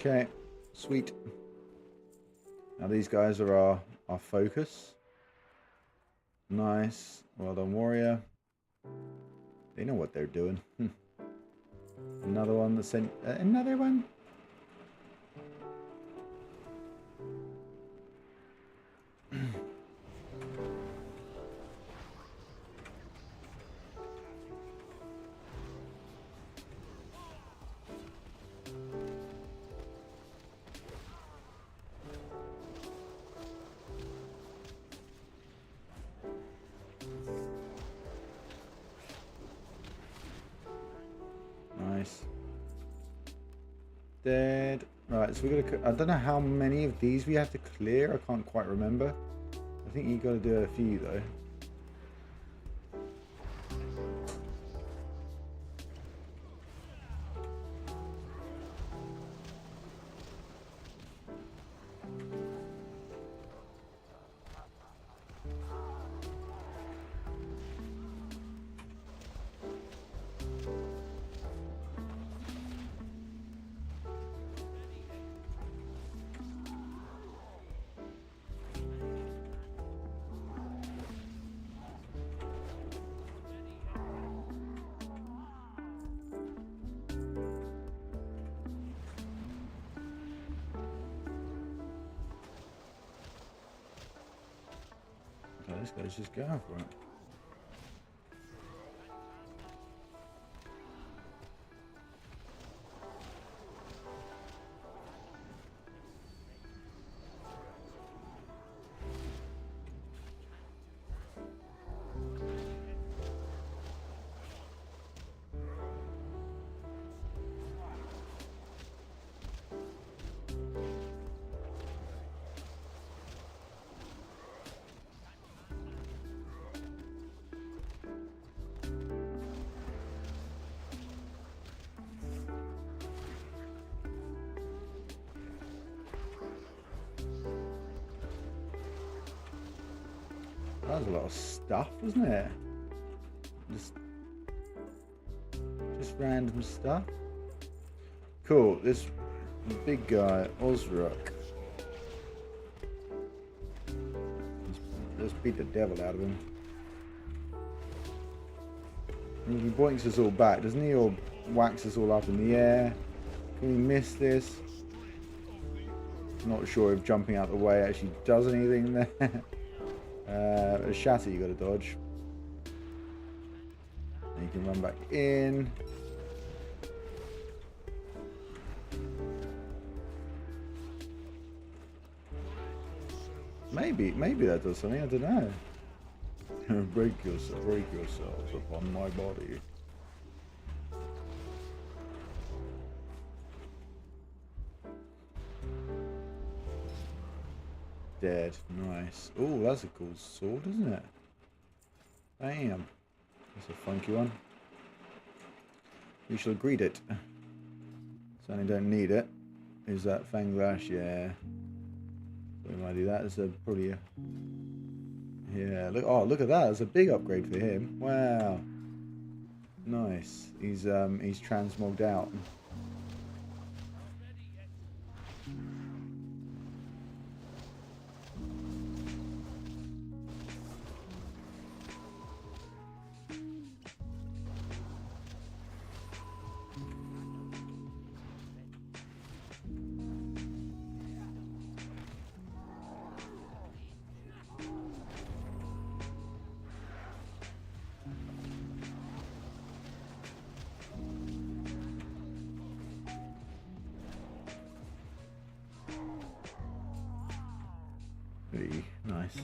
Okay, sweet. Now these guys are our focus. Nice. Well done, warrior. They know what they're doing. Another one that sent another one. Nice. Dead. Right, so we're gonna. I don't know how many of these we have to clear. I can't quite remember. I think you got to do a few though. This guy's just going for it. that was a lot of stuff, wasn't it? Just random stuff. Cool. This big guy, Osrock. Let's beat the devil out of him. And he boinks us all back, doesn't he? Or whacks us all up in the air. Can we miss this? Not sure if jumping out the way actually does anything there. A shatter you got to dodge. And you can run back in. Maybe that does something. I don't know. break yourselves upon my body. Dead. Nice. Oh, that's a cool sword, isn't it? Bam. That's a funky one. We shall greet it. Certainly don't need it. Is that Fang Lash? Yeah. So we might do that. It's probably a... Yeah, look. Oh, look at that. That's a big upgrade for him. Wow. Nice. He's transmogged out. Pretty nice.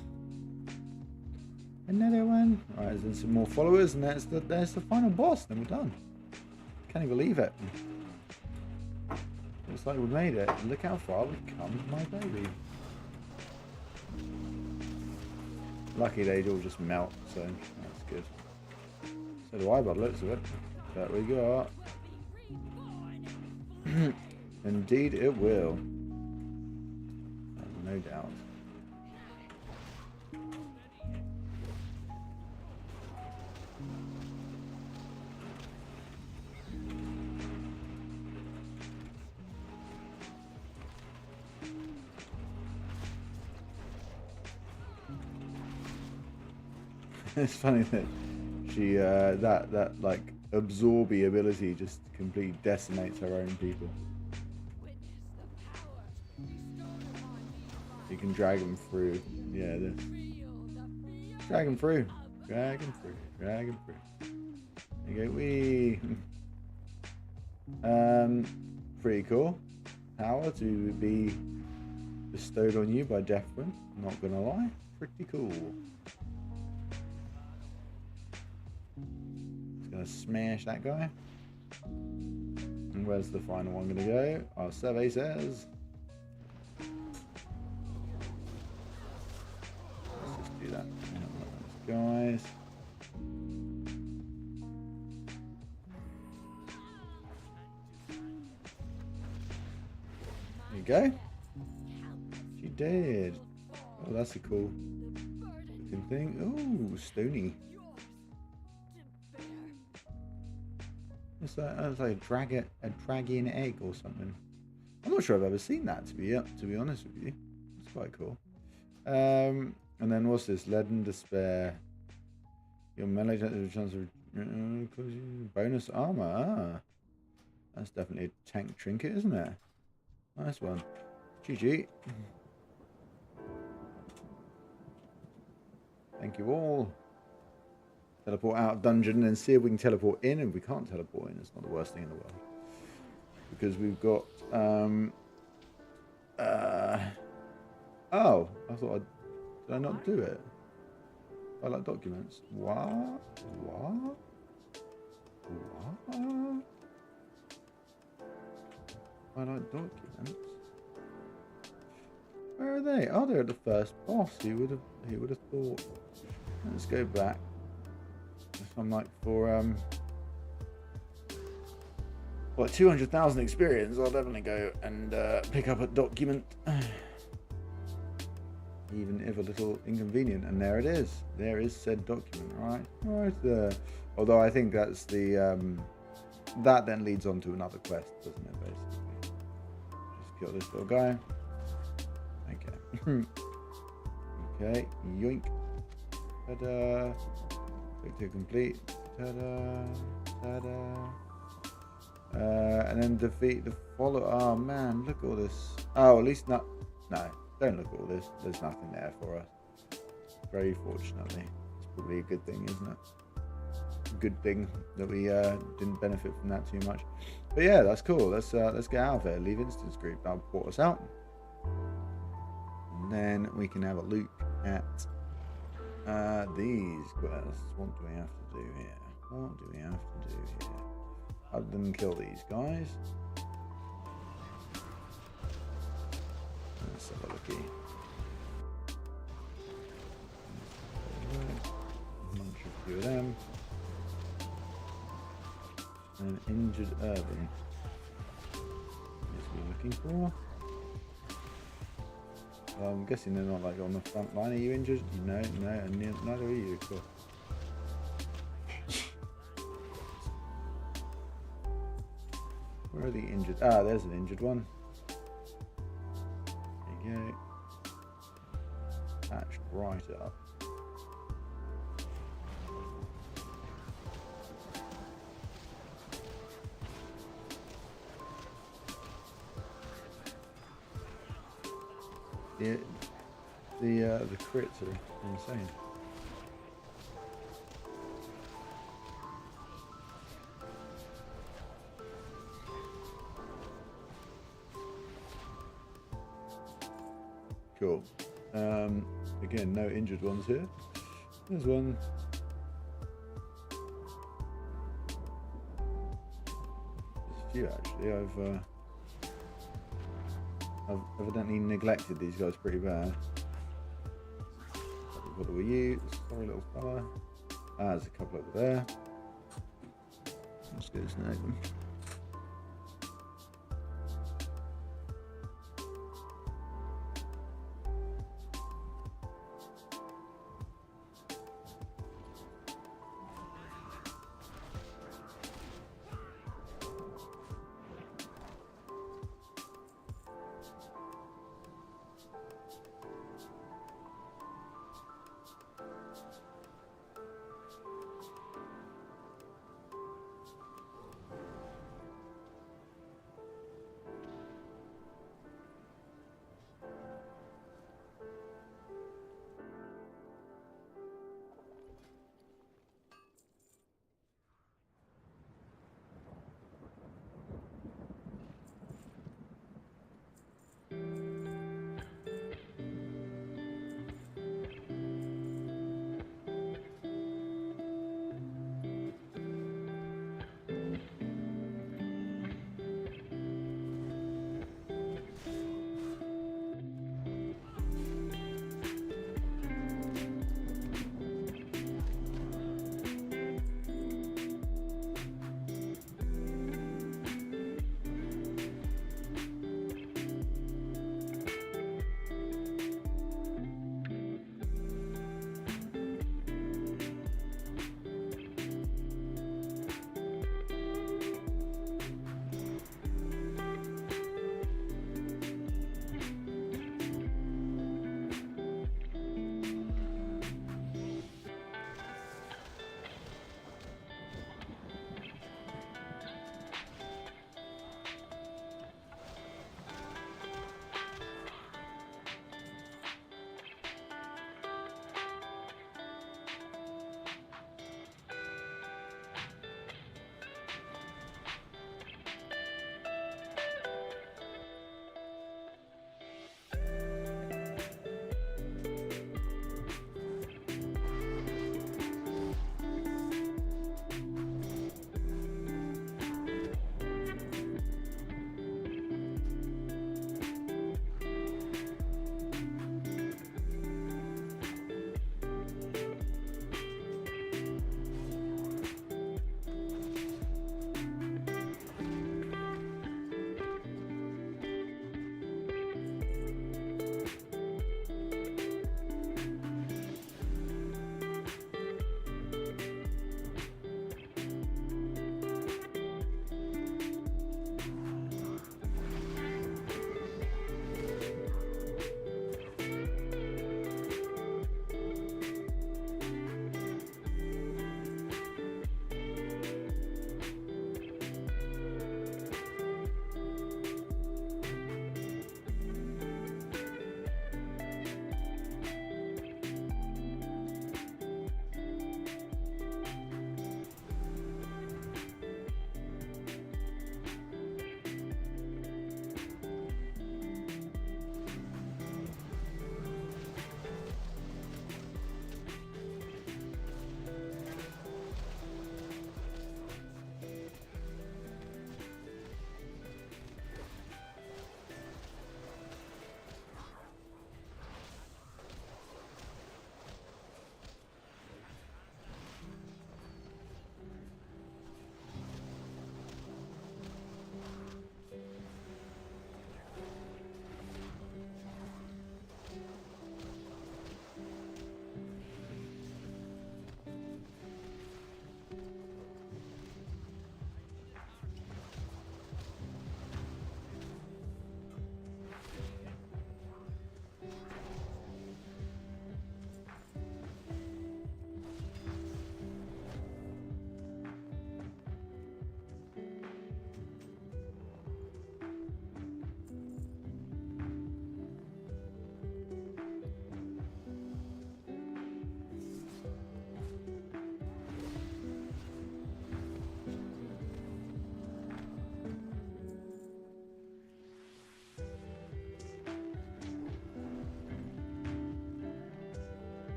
Another one. Alright, there's some more followers, and there's the final boss. Then we're done. Can't even believe it. Looks like we made it. Look how far we've come, my baby. Lucky they'd all just melt, so that's good. So do I, by the looks of it. That we got. Indeed, it will. No doubt. It's funny that she that like absorby ability just completely decimates her own people. You can drag them through. Yeah, this. Drag them through. Drag them through. Drag them through. There you go. Wee. Pretty cool. Power to be bestowed on you by Deathwind. Not gonna lie. Pretty cool. Gonna smash that guy. And where's the final one gonna go? Our survey says. Let's just do that. Guys. There you go. She did. Oh, that's a cool looking thing. Oh, stony. It's like a dragon egg or something. I'm not sure I've ever seen that, to be honest with you. It's quite cool. And then what's this? Leaden Despair. Your melee chance of bonus armor. Ah, that's definitely a tank trinket, isn't it? Nice one. GG. Thank you all. Teleport out of dungeon and see if we can teleport in. And if we can't teleport in, it's not the worst thing in the world. Because we've got... oh, I thought did I not do it? I like documents. What? I like documents. Where are they? Oh, they're at the first boss. He would have thought. Let's go back. If I'm like for what 200,000 experience, I'll definitely go and pick up a document. even if a little inconvenient. And there it is. There is said document, right there. Although I think that's the that then leads on to another quest, doesn't it? Basically, just kill this little guy. Okay. Okay. Yoink. Ta-da. Victory complete. Ta-da. Ta-da. And then defeat the follower. Oh man, look at all this. Oh, at least not. No, don't look at all this. There's nothing there for us. Very fortunately, it's probably a good thing, isn't it? A good thing that we didn't benefit from that too much. But yeah, that's cool. Let's get out of here. Leave instance group. That'll port us out. And then we can have a look at these quests. What do we have to do here? What do we have to do here? Other than kill these guys. Let's have a looky. Munch a few of them. An injured urban. That's what we're looking for. I'm guessing they're not like on the front line. Are you injured? No, and neither are you. Cool. Where are the injured? Ah, there's an injured one. There you go. Patched right up. The crits are insane. Cool. Again, no injured ones here. There's one. There's a few actually. I've evidently neglected these guys pretty bad. What were you? Sorry, little fella. Ah, there's a couple over there. Let's go snag them.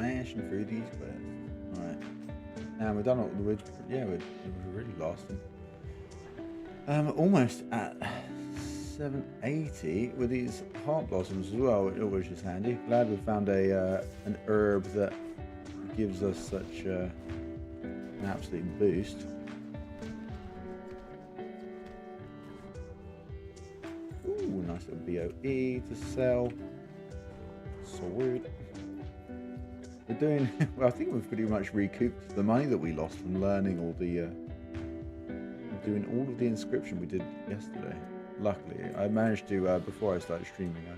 smashing through these quests. Right. And we've done all the we've really lost them. Almost at 780 with these heart blossoms as well, which is handy. Glad we found an herb that gives us such an absolute boost. Ooh, nice little BOE to sell. Sword. We're doing well. I think we've pretty much recouped the money that we lost from learning all the doing all of the inscription we did yesterday. Luckily, I managed to before I started streaming. I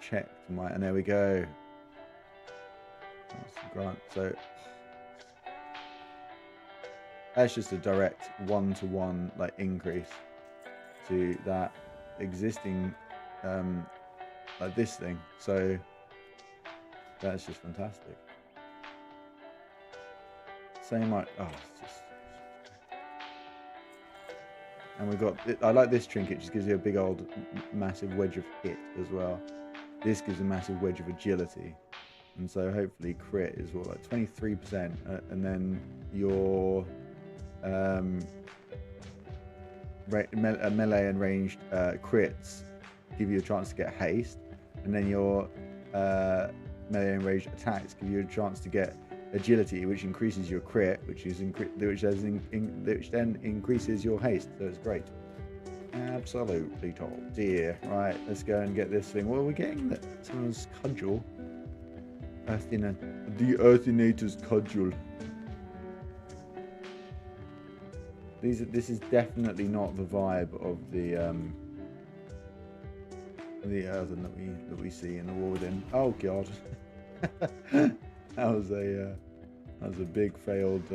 checked and there we go. That's the grant. So that's just a direct one-to-one like increase to that existing like this thing. So that's just fantastic. Same like it's just. And we got, I like this trinket, just gives you a big old massive wedge of hit as well. This gives a massive wedge of agility. And so hopefully crit is what, like 23%. And then your melee and ranged crits give you a chance to get haste. And then your melee and ranged attacks give you a chance to get agility, which increases your crit, which then increases your haste. So it's great. Absolutely top tier. Right, let's go and get this thing. What are we getting? That sounds cudgel. The Earthinator's cudgel. This is definitely not the vibe of the earthen that we see in the Warden. Oh god. That was a big failed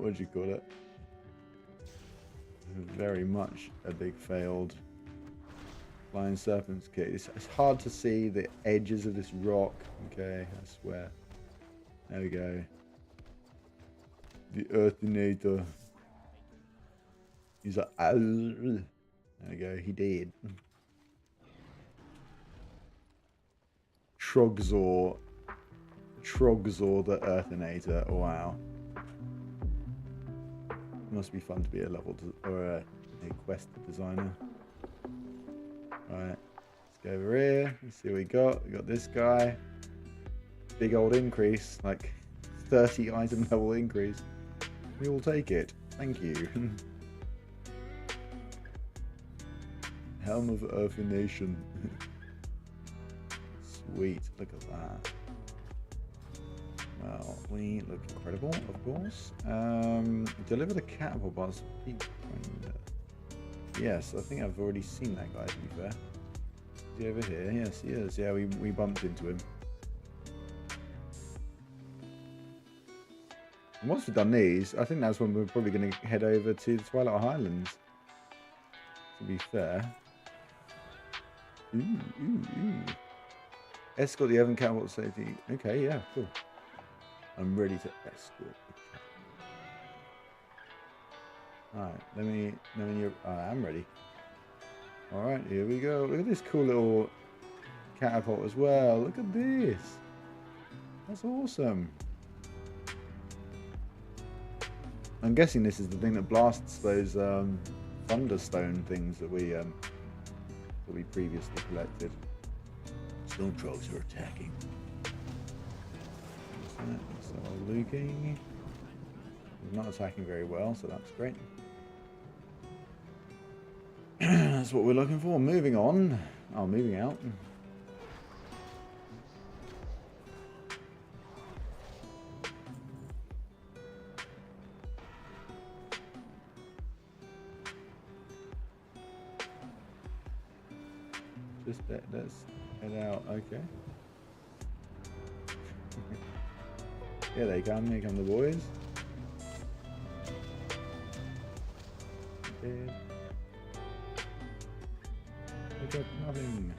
what do you call it? Very much a big failed Flying Serpent's kit. It's hard to see the edges of this rock. Okay, I swear. There we go. The Earthinator. He's like, there we go, he did. Trogzor the Earthinator. Wow. Must be fun to be a level or a quest designer. Right, let's go over here. Let's see what we got. We got this guy. Big old increase, like 30 item level increase. We will take it. Thank you. Helm of Earthination. Sweet, look at that. Well, we look incredible, of course. Deliver the catapult bars. Yes, I think I've already seen that guy, to be fair. Is he over here? Yes, he is. Yeah, we bumped into him. And once we've done these, I think that's when we're probably going to head over to the Twilight Highlands. To be fair. Ooh. Escort the Evan catapult safety. Okay, yeah, cool. I'm ready to escort the catapult. Alright, I am ready. Alright, here we go. Look at this cool little catapult as well. Look at this. That's awesome. I'm guessing this is the thing that blasts those thunderstone things that we previously collected. Stone trogs are attacking. So looking. He's not attacking very well, so that's great. That's what we're looking for. Moving on. Oh, moving out. Just let's head out. Okay. Yeah, they come. Here come the boys. Dead. They got nothing.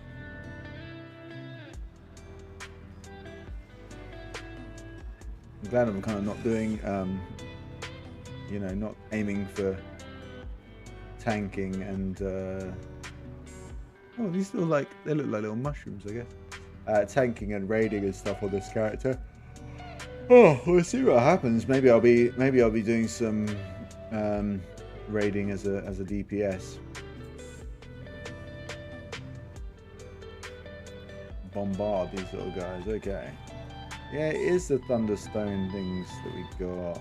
I'm glad I'm kind of not doing, you know, not aiming for tanking and. Oh, these look like little mushrooms, I guess. tanking and raiding and stuff on this character. Oh, we'll see what happens. Maybe I'll be doing some raiding as a DPS. Bombard these little guys. Okay. Yeah, it is the Thunderstone things that we got.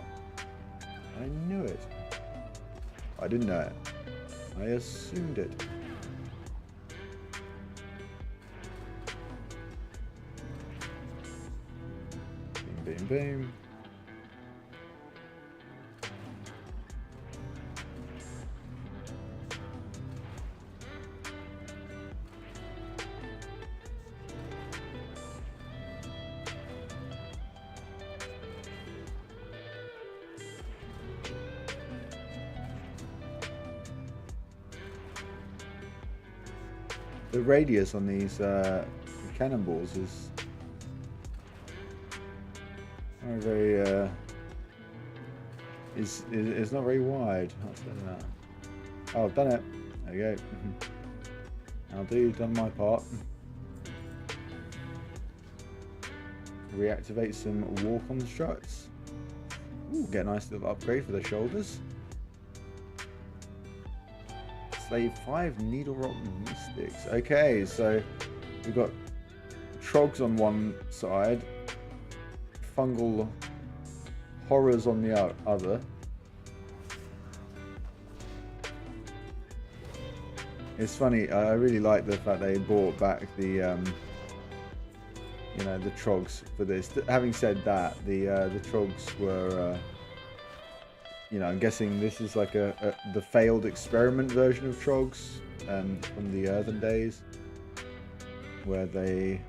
I knew it. I didn't know it. I assumed it. Boom, boom, boom. The radius on these cannonballs is not very is not very wide. I'll say that. Oh, I've done it. There you go. Done my part. Reactivate some war constructs. Ooh, get a nice little upgrade for the shoulders. Slave 5 Needle Rock Mystics. Okay, so we've got Trogs on one side, Fungal Horrors on the other. It's funny, I really like the fact they brought back the, you know, the Trogs for this. Having said that, the Trogs were... you know, I'm guessing this is like the failed experiment version of Trogs from the Earthen days, where they,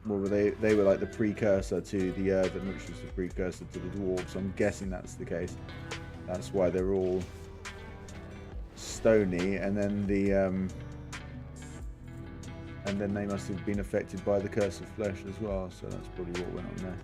well, they were like the precursor to the Earthen, which was the precursor to the Dwarves. So I'm guessing that's the case. That's why they're all stony, and then they must have been affected by the Curse of Flesh as well. So that's probably what went on there.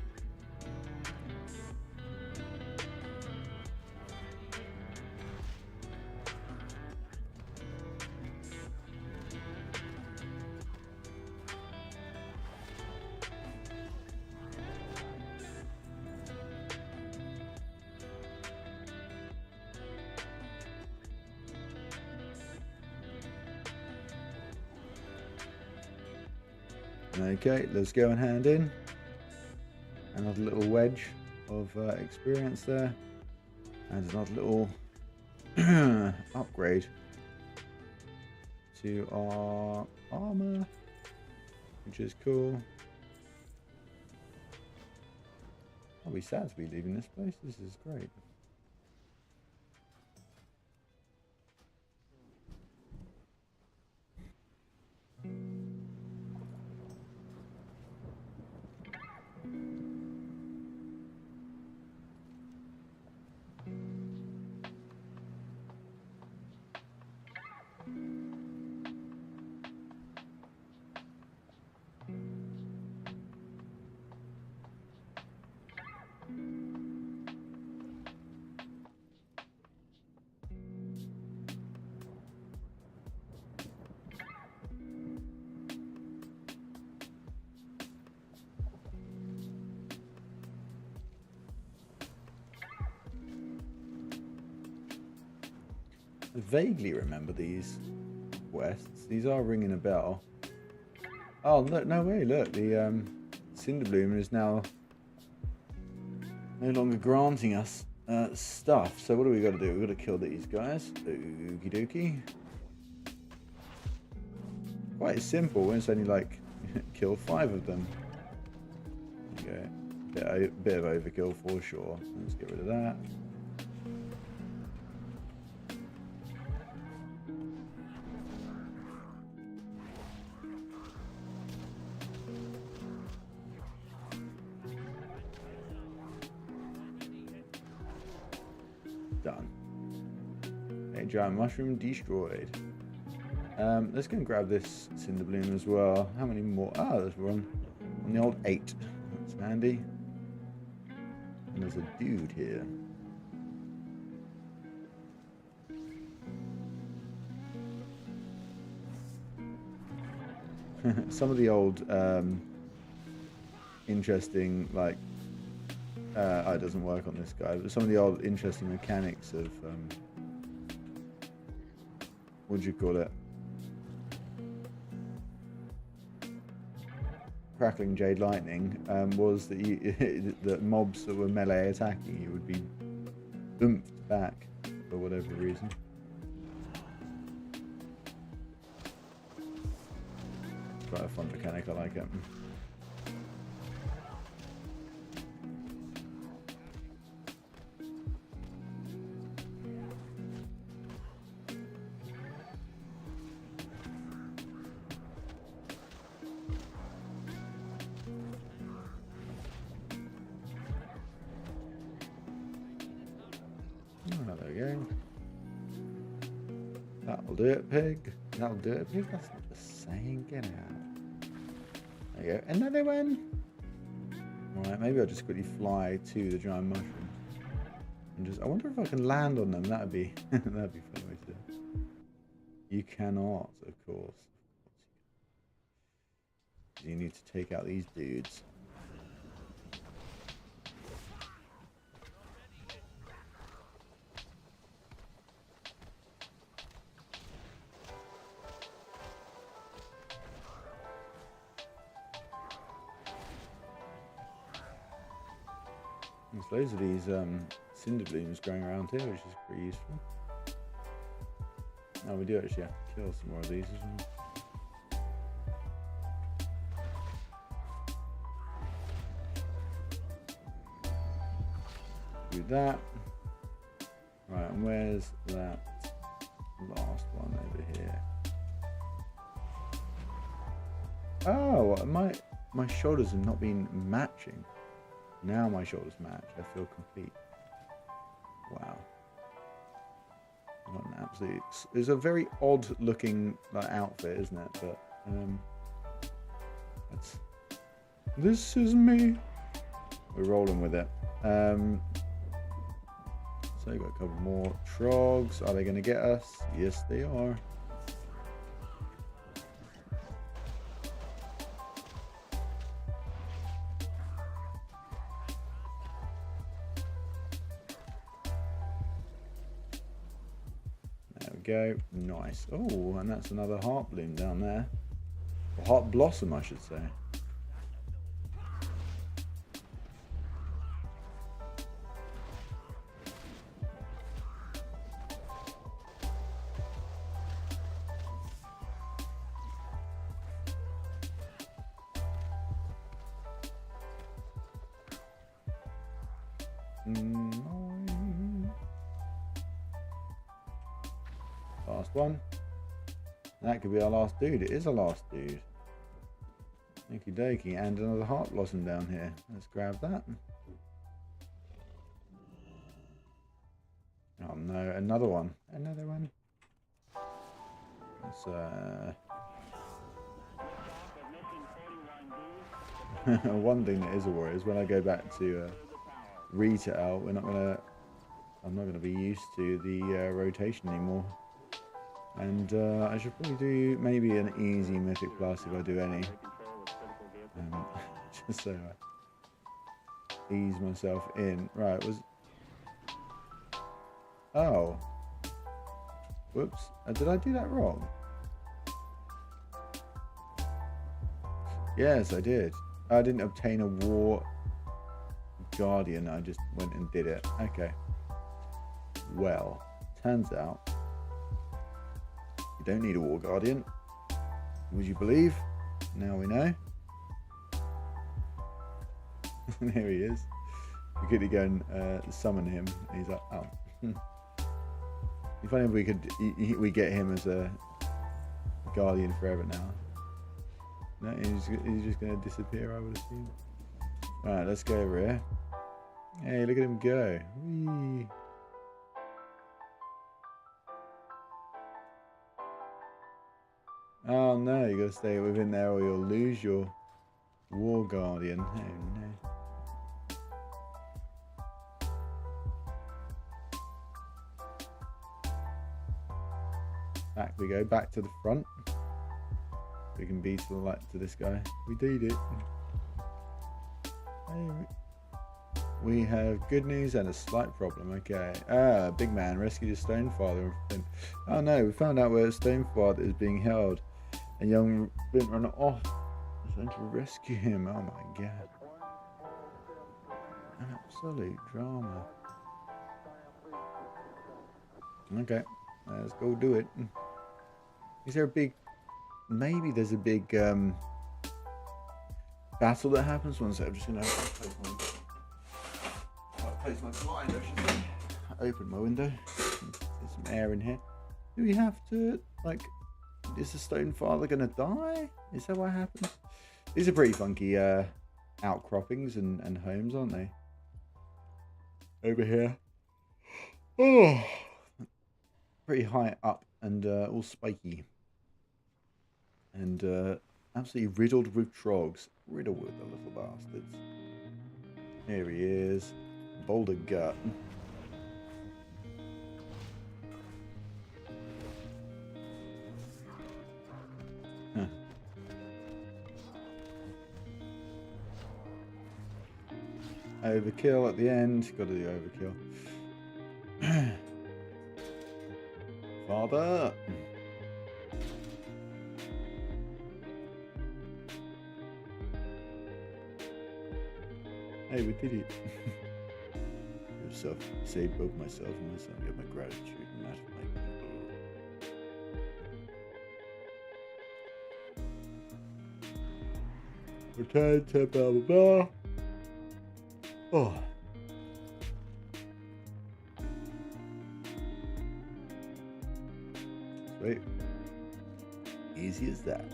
Okay, let's go and hand in another little wedge of experience there, and another little upgrade to our armor, which is cool. I'll be sad to be leaving this place. This is great. I vaguely remember these quests. These are ringing a bell. Oh, look, no way, look. The Cinderbloom is now no longer granting us stuff. So what do we got to do? We've got to kill these guys. Okie dokie. Quite simple. It's only like kill 5 of them. Okay. Bit of overkill for sure. Let's get rid of that. Done. A giant mushroom destroyed. Let's go and grab this Cinderbloom as well. How many more? Ah, there's one on the old 8. That's handy. And there's a dude here. some of the old interesting, like, it doesn't work on this guy, but some of the old interesting mechanics of, what do you call it? Crackling Jade Lightning, was that that mobs that were melee attacking you would be oomphed back for whatever reason. Quite a fun mechanic, I like it. Oh, there we go. That'll do it, pig. That'll do it, pig. That's not the saying. Get out. There you go. Another one. Alright, maybe I'll just quickly fly to the giant mushrooms. And just, I wonder if I can land on them. That'd be that'd be a funny way to do it. You cannot, of course. You need to take out these dudes. There's loads of these cinder blooms going around here, which is pretty useful. Oh, we do actually have to kill some more of these as well. Do that. Right, and where's that last one over here? Oh, my shoulders have not been matching. Now my shoulders match. I feel complete. Wow. What an absolute... It's a very odd looking like outfit, isn't it? But that's... This is me. We're rolling with it. So we've got a couple more trogs. Are they going to get us? Yes, they are. Go. Nice. Oh, and that's another heart bloom down there. Or heart blossom, I should say. Last one. That could be our last dude. It is our last dude. Okie dokie. And another heart blossom down here. Let's grab that. Oh no, another one. Another one. Let's one thing that is a worry is when I go back to retail, I'm not gonna be used to the rotation anymore. And I should probably do maybe an easy mythic plus if I do any. Just so I ease myself in. Right, oh. Whoops. Did I do that wrong? Yes, I did. I didn't obtain a War Guardian. I just went and did it. Okay. Well, turns out you don't need a War Guardian. Would you believe? Now we know. There he is. We could go and summon him. He's like, oh. It'd be funny if we could we get him as a Guardian forever now. No, he's just going to disappear, I would assume. Alright, let's go over here. Hey, look at him go. Whee. Oh no, you got to stay within there or you'll lose your War Guardian. Oh no. Back we go, back to the front. We can be to this guy. We did it. We have good news and a slight problem. Okay. Big man rescued his stone father. Oh no, we found out where his stone father is being held. A young Flint runner off. Trying to rescue him. Oh my god. Absolute drama. Okay. Let's go do it. Is there a big... Maybe there's a big battle that happens. One sec, I'm just going to place my blind, I should say. Open my window. There's some air in here. Do we have to, like... Is the stone father going to die? Is that what happens? These are pretty funky outcroppings and homes, aren't they? Over here. Oh! Pretty high up and all spiky. And absolutely riddled with trogs. Riddled with the little bastards. Here he is. Boulder gut. Huh. Overkill at the end. Gotta do overkill. Father! Hey, we did it. Yourself, say both myself and my son, get my gratitude and that of my people. Return to blah blah blah. Oh. Sweet. Easy as that.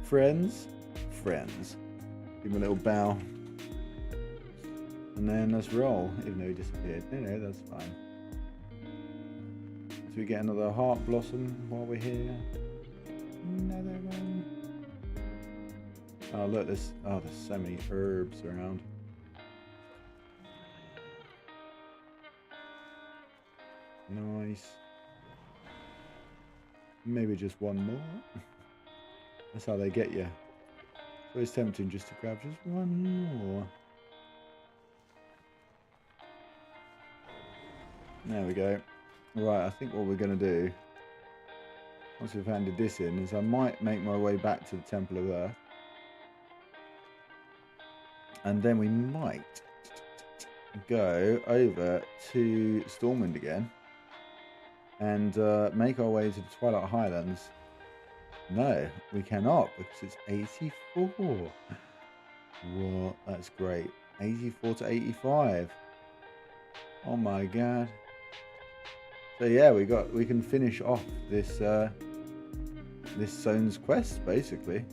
Friends. Give him a little bow. And then let's roll, even though he disappeared. No, that's fine. So we get another heart blossom while we're here. Another one. Oh look, there's so many herbs around. Nice. Maybe just one more. That's how they get you. So it's tempting just to grab just one more. There we go. Right, I think what we're going to do, once we've handed this in, is I might make my way back to the Temple of Earth. And then we might go over to Stormwind again. And make our way to the Twilight Highlands. No, we cannot, because it's 84. What? That's great. 84 to 85. Oh my god. So yeah, we can finish off this this zone's quest basically.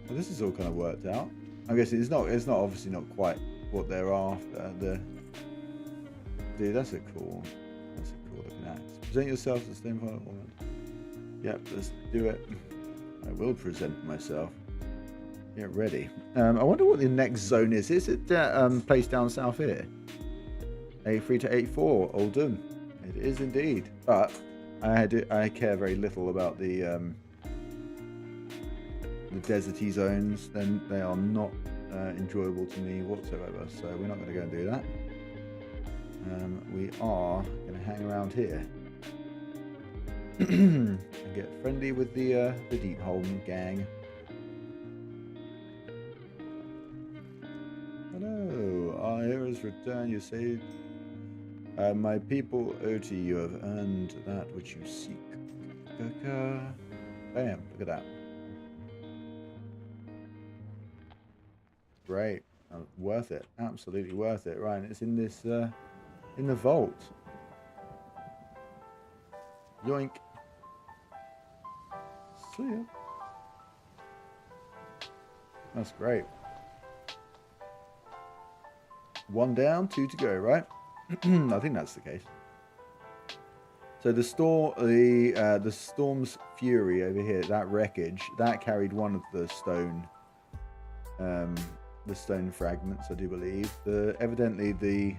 Well, this is all kind of worked out. I guess it's not obviously not quite what they're after. Dude, that's a cool looking axe. Present yourself as the same kind of woman. Yep, let's do it. I will present myself. Get ready. I wonder what the next zone is. Is it that place down south here? 83 to 84, Oldham. It is indeed. But I care very little about the deserty zones. Then they are not enjoyable to me whatsoever. So we're not going to go and do that. We are going to hang around here. And get friendly with the Deep Home gang. Hello, our heroes return. You say, my people owe to you, have earned that which you seek. Bam! Look at that. Great, worth it. Absolutely worth it. Right, it's in this in the vault. Yoink. See ya. That's great. One down, two to go, right? I think that's the case. So the Storm's Fury over here, that wreckage, that carried one of the stone fragments, I do believe. Evidently the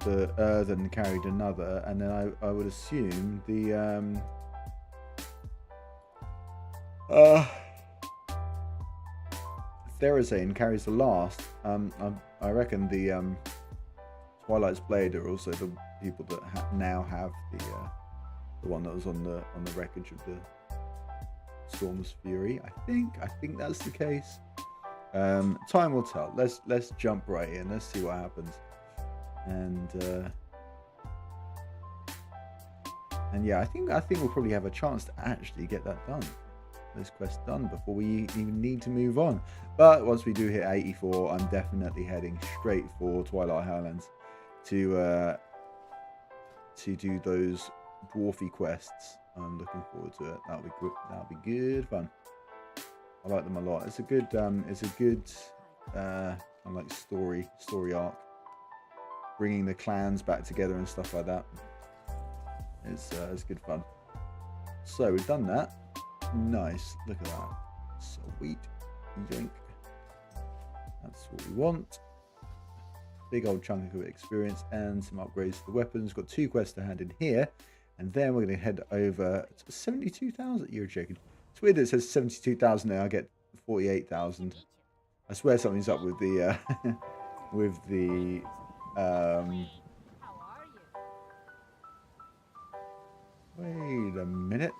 the earthen carried another, and then I would assume the Therazane carries the last. I reckon the Twilight's Blade are also the people that now have the one that was on the wreckage of the Storm's Fury. I think that's the case. Time will tell. Let's jump right in. Let's see what happens. And yeah, I think we'll probably have a chance to actually get that done. This quest done before we even need to move on. But once we do hit 84, I'm definitely heading straight for Twilight Highlands to do those dwarfy quests. I'm looking forward to it. That'll be good. That'll be good fun. I like them a lot. It's a good like story arc, bringing the clans back together and stuff like that. It's good fun. So we've done that. Nice. Look at that. Sweet. Yoink. That's what we want. Big old chunk of experience and some upgrades to the weapons. Got 2 quests to hand in here, and then we're going to head over to 72,000. You're joking. It's weird that it says 72,000 now. I get 48,000. I swear something's up with the with the wait a minute.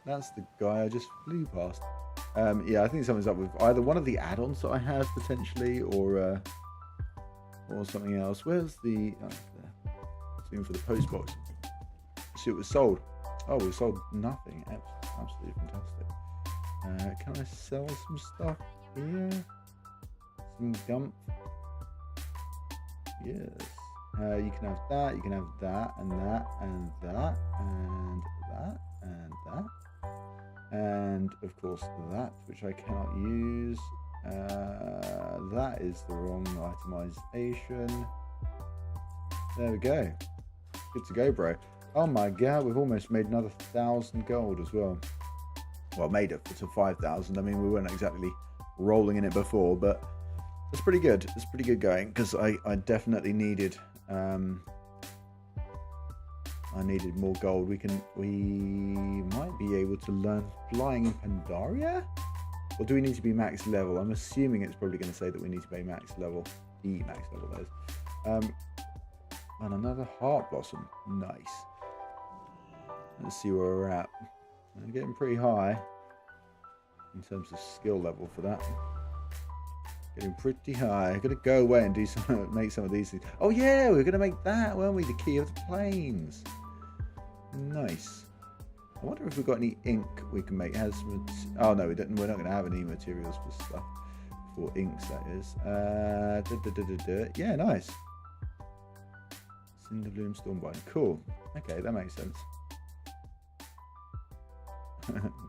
That's the guy I just flew past. Yeah, I think something's up with either one of the add-ons that I have potentially, or something else. Where's the? Oh, there. Looking for the post box. See, it was sold. Oh, we sold nothing. Absolutely fantastic. Can I sell some stuff here? Some gump. Yes. You can have that. You can have that and that and that and that and that. And of course that, which I cannot use. That is the wrong itemization. There we go. Good to go, bro. Oh my god, we've almost made another 1,000 gold as well. Well, made it to 5,000. I mean, we weren't exactly rolling in it before, but it's pretty good. It's pretty good going, because I definitely needed I needed more gold. We might be able to learn flying in Pandaria? Or do we need to be max level? I'm assuming it's probably going to say that we need to be max level. Max level, that is. And another Heart Blossom. Nice. Let's see where we're at. I'm getting pretty high in terms of skill level for that. Getting pretty high. I'm going to go away and do make some of these things. Oh yeah, we're going to make that, weren't we? The Key of the Plains. Nice. I wonder if we've got any ink we can make. Oh no, we don't. We're not going to have any materials for stuff. For inks, that is. Yeah, nice. Cinderbloom Stormbind. Cool. Okay, that makes sense.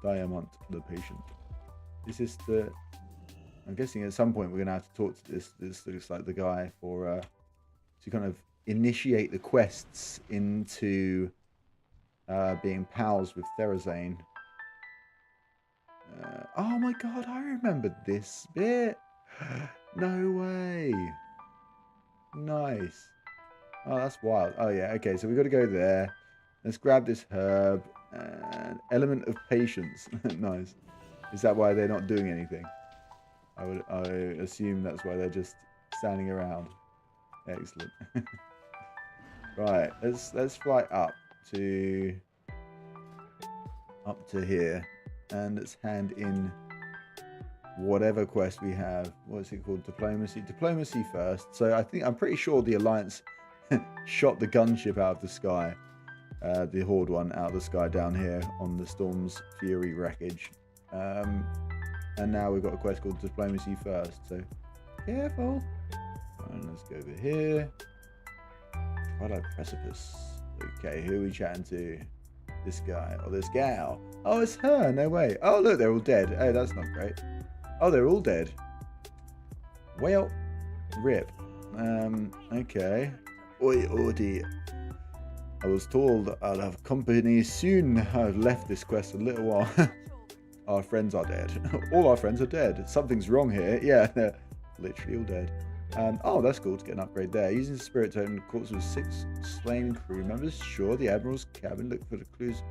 Diamond the Patient. This is the... I'm guessing at some point we're going to have to talk to this looks like the guy for to kind of initiate the quests into being pals with Therazane. Oh my god, I remembered this bit. No way. Nice. Oh, that's wild. Oh yeah, okay, so we've got to go there. Let's grab this herb. And Element of Patience. Nice. Is that why they're not doing anything? I assume that's why they're just standing around. Excellent. Right, let's fly up to here, and let's hand in whatever quest we have. What's it called? Diplomacy. Diplomacy first. So I'm pretty sure the Alliance shot the gunship out of the sky. The Horde one out of the sky down here on the Storm's Fury wreckage. And now we've got a quest called Diplomacy first, so careful. And let's go over here. Twilight Precipice. Okay, who are we chatting to? This guy or this gal? Oh, it's her. No way. Oh, look, they're all dead. Oh, that's not great. Oh, they're all dead. Well, rip. Okay. Oi, oh dear. I was told I'll have company soon. I've left this quest a little while. Our friends are dead. All our friends are dead. Something's wrong here. Yeah, they're literally all dead. Oh, that's cool to get an upgrade there. Using the spirit totem, corpse with 6 slain crew members. Sure, the Admiral's cabin. Look for the clues.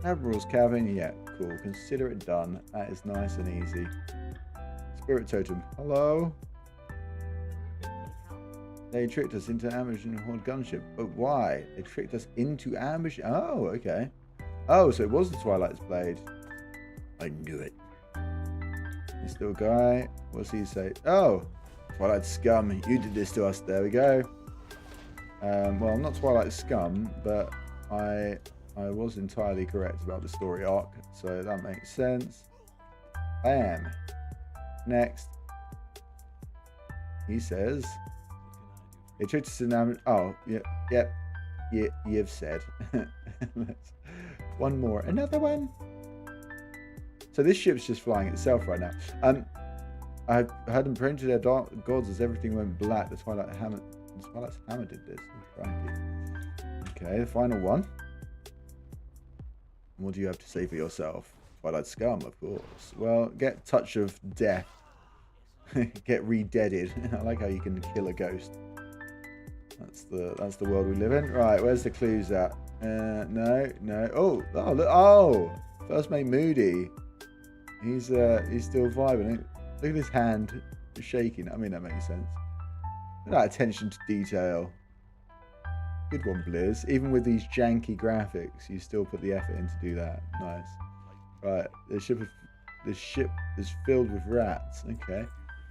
Admiral's cabin. Yeah, cool. Consider it done. That is nice and easy. Spirit totem. Hello? They tricked us into ambushing a Horde gunship. But why? They tricked us into ambush. Oh, okay. Oh, so it was the Twilight's Blade. I knew it. This little guy. What's he say? Oh, Twilight Scum. You did this to us. There we go. Well, I'm not Twilight Scum, but I was entirely correct about the story arc, so that makes sense. Bam. Next. He says, they tricked us in ambush. Oh, yep. You've said. One more. Another one. So this ship's just flying itself right now. I had them praying to their dark gods as everything went black. The Twilight's Hammer did this. Okay, the final one. What do you have to say for yourself? Twilight Scum, of course. Well, get touch of death. Get re-deaded. I like how you can kill a ghost. That's the world we live in. Right, where's the clues at? No. Oh, look. Oh, first mate Moody. He's still vibing. Look at his hand shaking. I mean, that makes sense. Look at that attention to detail. Good one, Blizz. Even with these janky graphics, you still put the effort in to do that. Nice. Right, the ship is filled with rats. Okay.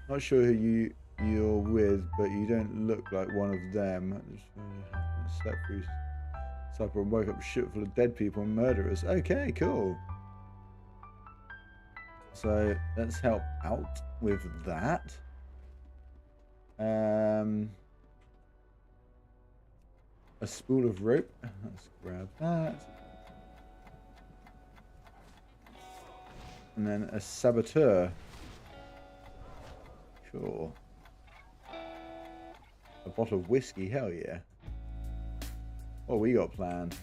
Not sure who you're with, but you don't look like one of them. Just slept through supper and woke up a ship full of dead people and murderers. Okay, cool. So let's help out with that. A spool of rope. Let's grab that. And then a saboteur. Sure. A bottle of whiskey. Hell yeah. What we got planned?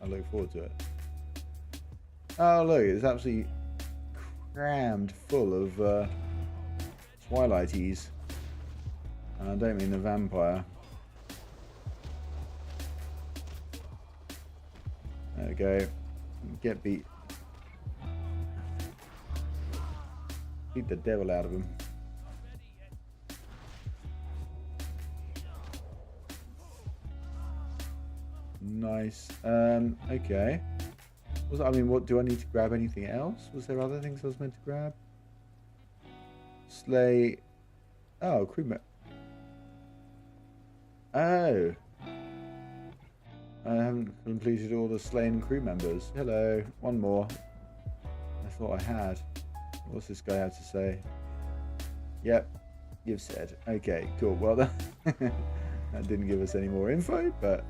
I look forward to it. Oh look, it's absolutely crammed full of Twilighties. I don't mean the vampire. There we go. Get beat. Beat the devil out of him. Nice. Okay. I mean, what do I need to grab? Anything else? Was there other things I was meant to grab? Slay. Oh, crewmate. Oh. I haven't completed all the slain crew members. Hello. One more. I thought I had. What's this guy have to say? Yep. You've said. Okay, cool. Well, that didn't give us any more info, but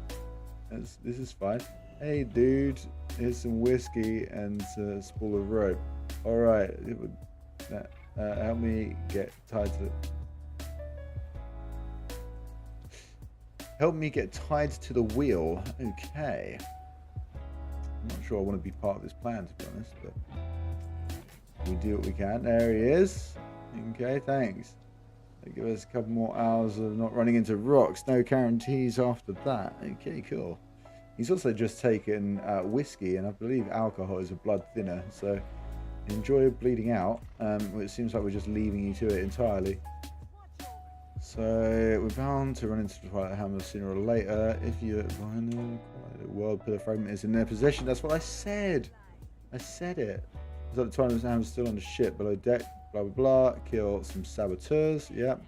this is fine. Hey, dude. Here's some whiskey and a spool of rope. Alright. Help me get tied to the... Help me get tied to the wheel. Okay. I'm not sure I want to be part of this plan, to be honest, but we do what we can. There he is. Okay, thanks. They give us a couple more hours of not running into rocks. No guarantees after that. Okay, cool. He's also just taken whiskey, and I believe alcohol is a blood thinner, so enjoy bleeding out. It seems like we're just leaving you to it entirely. So we're bound to run into the Twilight Hammer sooner or later. If you're behind the world pillar fragment is in their possession. That's what I said. I said it. So the Twilight Hammer is still on the ship below deck. Blah blah blah. Kill some saboteurs. Yep.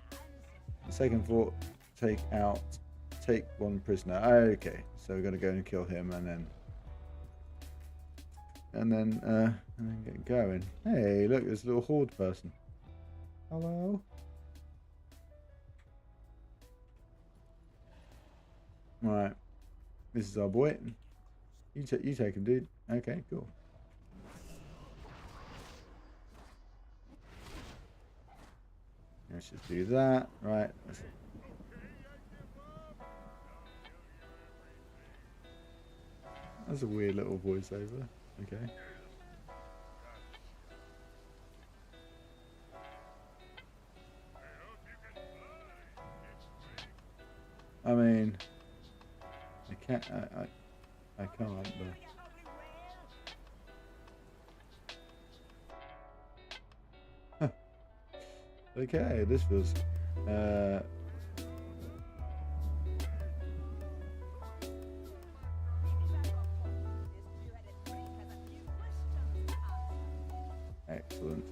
Second thought. Take one prisoner. Okay. So we're gonna go and kill him and then get going. Hey, look, there's a little horde person. Hello. Right, this is our boy. You take him, dude. Okay, cool. Let's just do that. Right. That's a weird little voiceover. Okay. I mean, I can't. I can't. But... Okay, this feels. Excellent.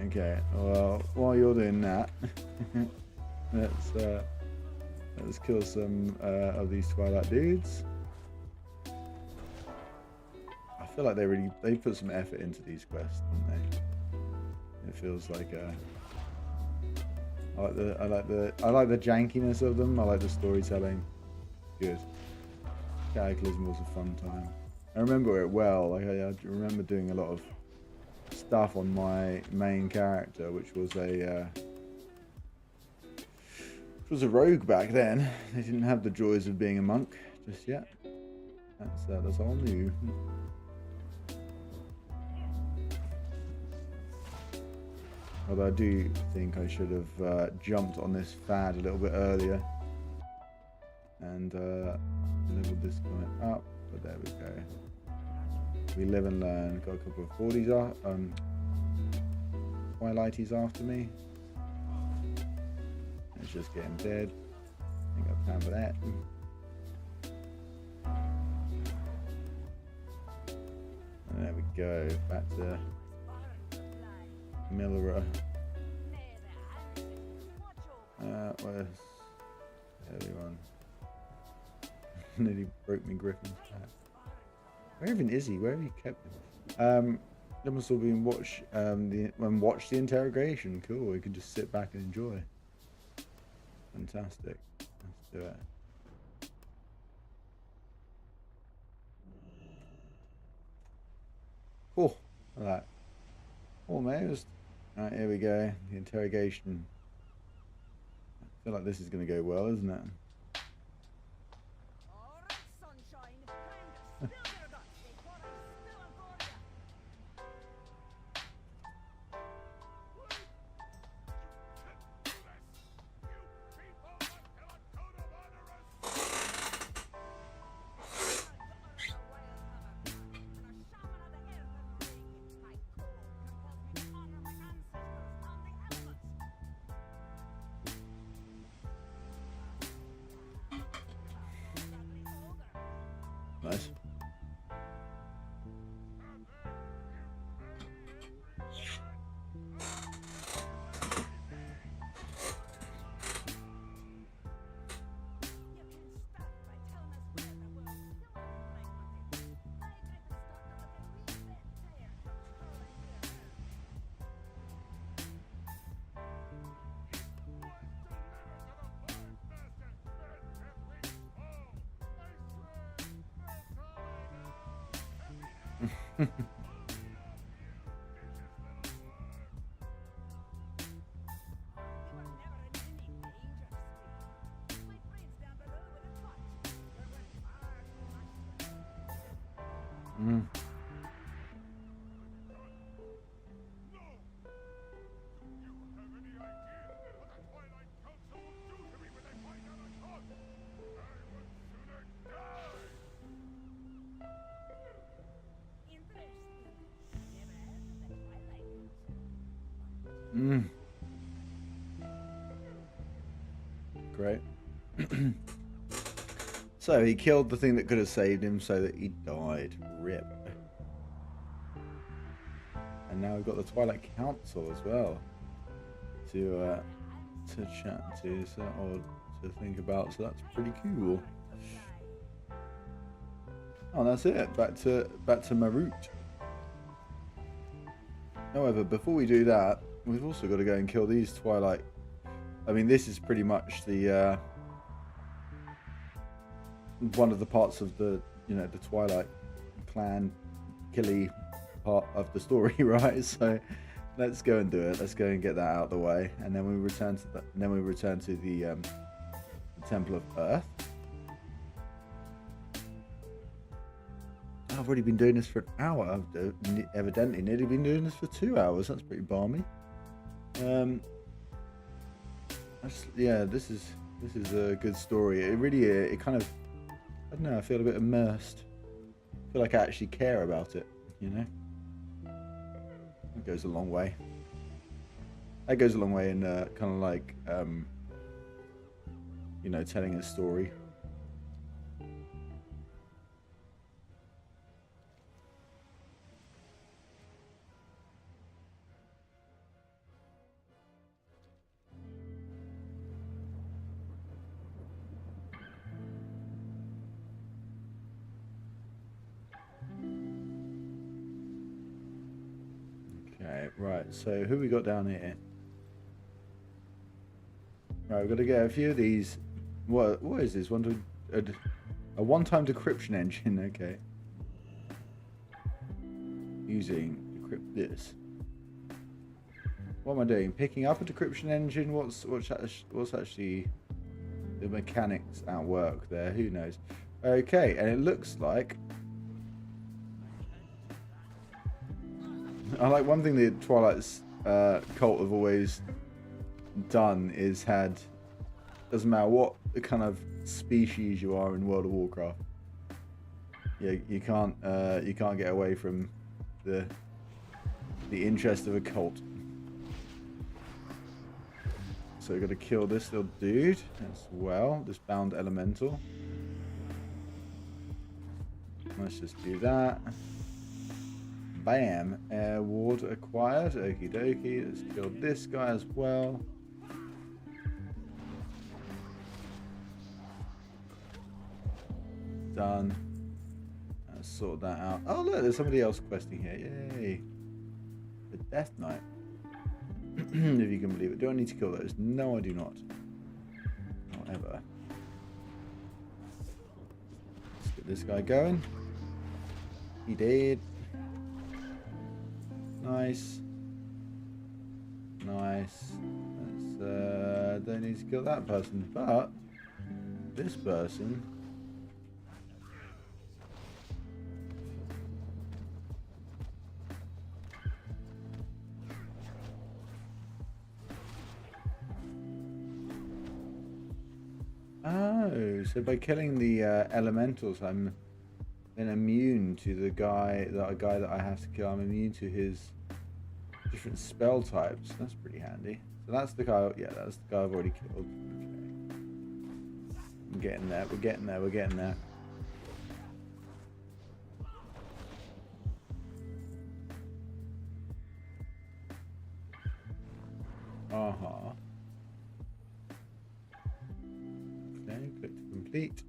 Okay. Well, while you're doing that, let's kill some of these Twilight dudes. I feel like they put some effort into these quests, didn't they? It feels like I like the jankiness of them. I like the storytelling. Good. Cataclysm was a fun time. I remember it well. Like I remember doing a lot of stuff on my main character, which was a rogue back then. They didn't have the joys of being a monk just yet. That's all new. Although I do think I should have jumped on this fad a little bit earlier and leveled this guy up. But there we go. We live and learn. Got a couple of 40s Twilighties after me. It's just getting dead. Ain't got time for that. And there we go. Back to Millera. Where's everyone? Nearly broke me Griffin's back. Where even is he? Where have you kept him? They must all be in watch watch the interrogation. Cool. We can just sit back and enjoy. Fantastic. Let's do it. Cool. Like that. Almost. Alright, here we go. The interrogation. I feel like this is going to go well, isn't it? Nice. Great. So he killed the thing that could have saved him so that he died. Rip. And now we've got the Twilight Council as well to chat to, so, or to think about, so that's pretty cool. Oh, that's it. Back to Marut. However, before we do that, we've also got to go and kill these Twilight. I mean, this is pretty much the one of the parts of the, you know, the Twilight clan killy part of the story, right? So let's go and do it. Let's go and get that out of the way, and then we return to the, the Temple of Earth. I've already been doing this for an hour. I've evidently nearly been doing this for 2 hours. That's pretty balmy. Yeah, this is This is a good story. It really, it kind of, I don't know, I feel a bit immersed. I feel like I actually care about it, you know? It goes a long way. That goes a long way in kind of like, you know, telling a story. Okay, right, so who we got down here? Right, we've got to get a few of these. What is this? A one-time decryption engine, okay. Using decrypt this. What am I doing? Picking up a decryption engine? What's actually the mechanics at work there? Who knows? Okay, and it looks like I like one thing the Twilight's cult have always done is had, doesn't matter what kind of species you are in World of Warcraft, you can't get away from the interest of a cult. So we've got to kill this little dude as well, this bound elemental. Let's just do that. Bam! Air ward acquired. Okie dokie. Let's kill this guy as well. Done. Let's sort that out. Oh look, there's somebody else questing here. Yay! The Death Knight. If you can believe it. Do I need to kill those? No, I do not. Not ever. Let's get this guy going. He did. Nice. Nice. Let's, don't need to kill that person, but this person. Oh, so by killing the elementals, I'm then immune to the guy that I have to kill. I'm immune to his different spell types. That's pretty handy. So that's the guy. Yeah, that's the guy I've already killed. Okay. I'm getting there. We're getting there. We're getting there. Okay, click to complete.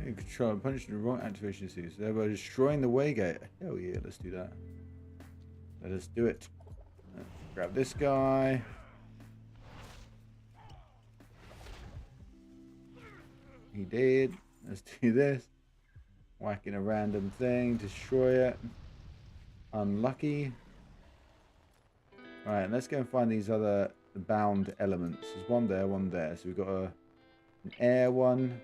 Control punch the wrong activation series, thereby destroying the waygate. Hell yeah, let's do that. Let us do it. Let's grab this guy. He did. Let's do this. Whacking a random thing, destroy it. Unlucky. Right, let's go and find these other bound elements. There's one there, one there. So we've got an air one,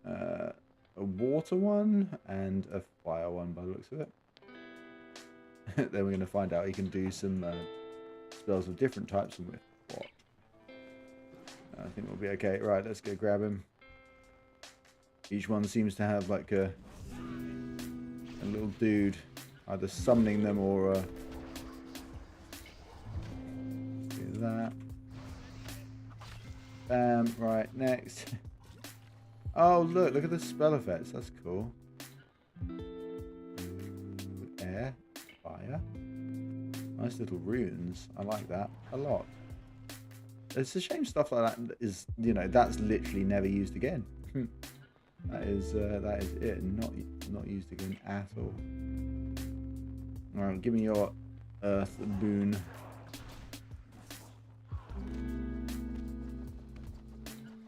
a water one, and a fire one by the looks of it. Then we're going to find out he can do some spells of different types and with what. I think we'll be okay. Right, let's go grab him. Each one seems to have like a little dude either summoning them or do that. Bam. Right, next. Oh, look at the spell effects. That's cool. Air, fire. Nice little runes. I like that a lot. It's a shame stuff like that is, you know, that's literally never used again. that is it. Not used again at all. All right, give me your earth boon.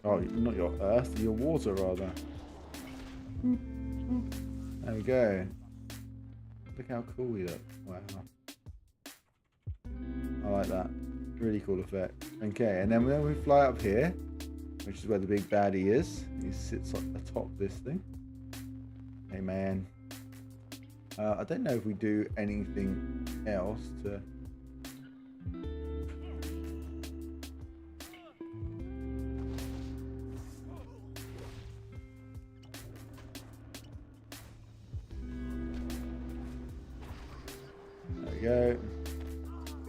Oh, not your earth, your water rather. There we go. Look how cool we look. Wow. I like that. Really cool effect. Okay, and then we fly up here, which is where the big baddie is. He sits atop this thing. Hey man. I don't know if we do anything else to... we go.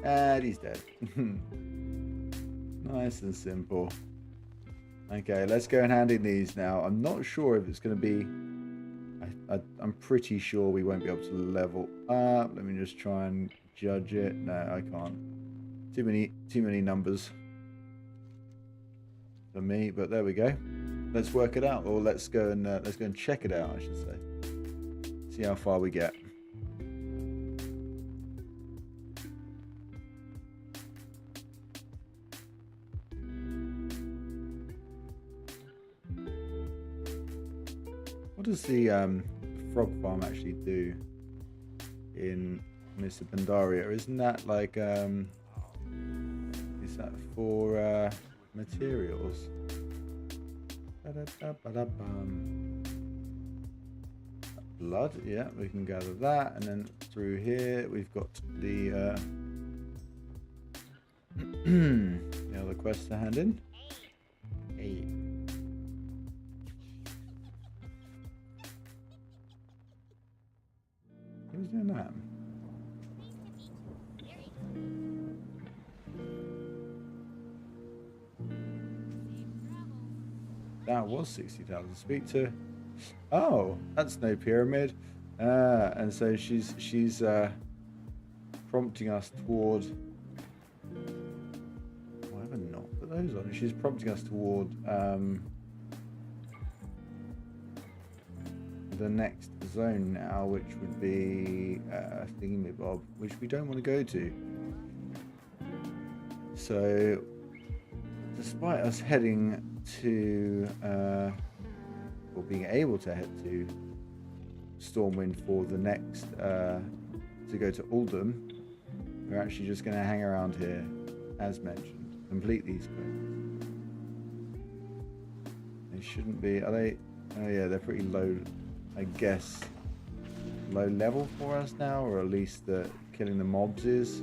And he's dead. Nice and simple. Okay, let's go and hand in these now. I'm not sure if it's going to be... I'm pretty sure we won't be able to level up. Let me just try and judge it. No, I can't. Too many numbers for me, but there we go. Let's work it out, or let's go and check it out, I should say. See how far we get. What does the frog farm actually do in Mr. Pandaria? Isn't that like is that for materials? Blood, yeah, we can gather that, and then through here we've got the the other quest to hand in. Hey. Who's doing that? That was 60,000. Speak to... Oh, that's no pyramid. And so she's prompting us toward... Why have I not put those on? She's prompting us toward the next zone now, which would be Thingamabob, which we don't want to go to. So, despite us heading to, or being able to head to Stormwind for the next, to go to Uldum, we're actually just going to hang around here, as mentioned, complete these quests. They shouldn't be, are they? Oh yeah, they're pretty low, I guess, low level for us now, or at least the killing the mobs is.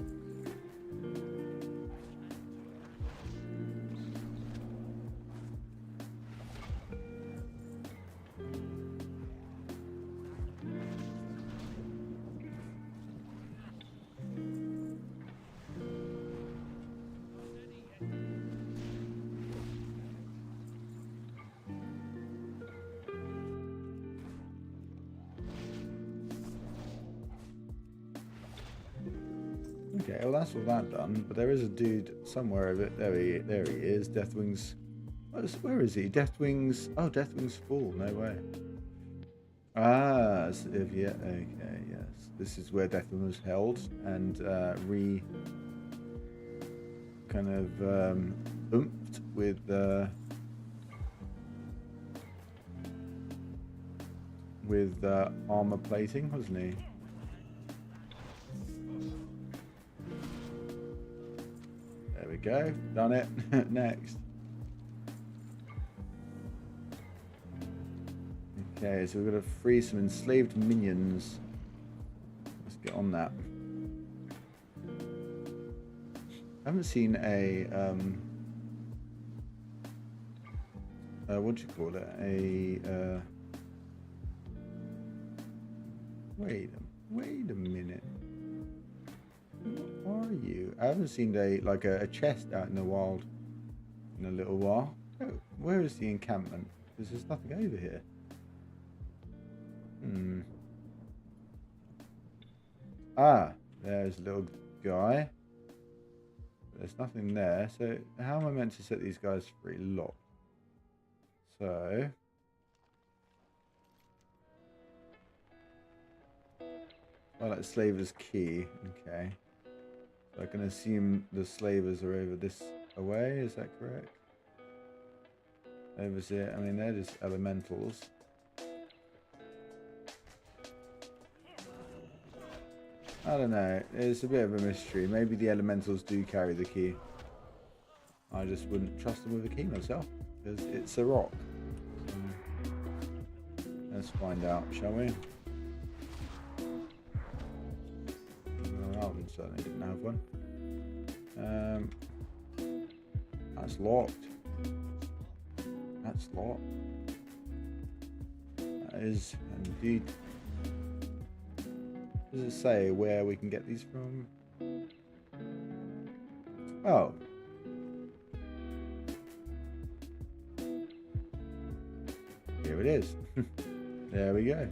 Okay, well that's all that done, but there is a dude somewhere of it. There he is, Deathwing's. Where is he? Deathwing's. Oh, Deathwing's Fall. No way. Ah, so yeah. Okay, yes. This is where Deathwing was held and kind of oomphed with armor plating, wasn't he? There we go, done it. Next. Okay, so we're going to free some enslaved minions. Let's get on that. I haven't seen a what do you call it? Wait a minute. What are you? I haven't seen a chest out in the wild in a little while. Oh, where is the encampment? Because there's nothing over here. Ah, there's a little guy. There's nothing there. So how am I meant to set these guys free? Locked. So like slaver's key. Okay. So I can assume the slavers are over this away. Is that correct? Over here. I mean, they're just elementals. I don't know. It's a bit of a mystery. Maybe the elementals do carry the key. I just wouldn't trust them with a key myself, because it's a rock. So let's find out, shall we? Alvin certainly didn't have one. That's locked. That's locked. That is indeed. Does it say where we can get these from? Oh. Here it is. There we go.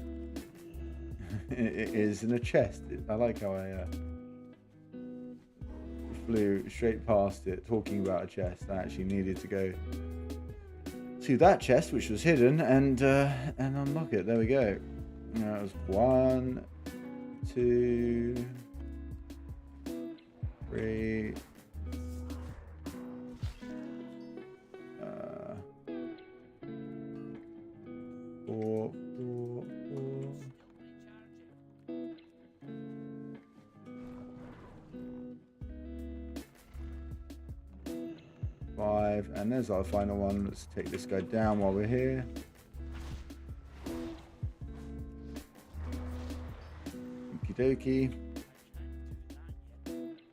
It is in a chest. I like how I flew straight past it talking about a chest. I actually needed to go to that chest, which was hidden, and unlock it. There we go. That was 1, 2, 3. 4, 4, 5, and there's our final one. Let's take this guy down while we're here. Okie dokie.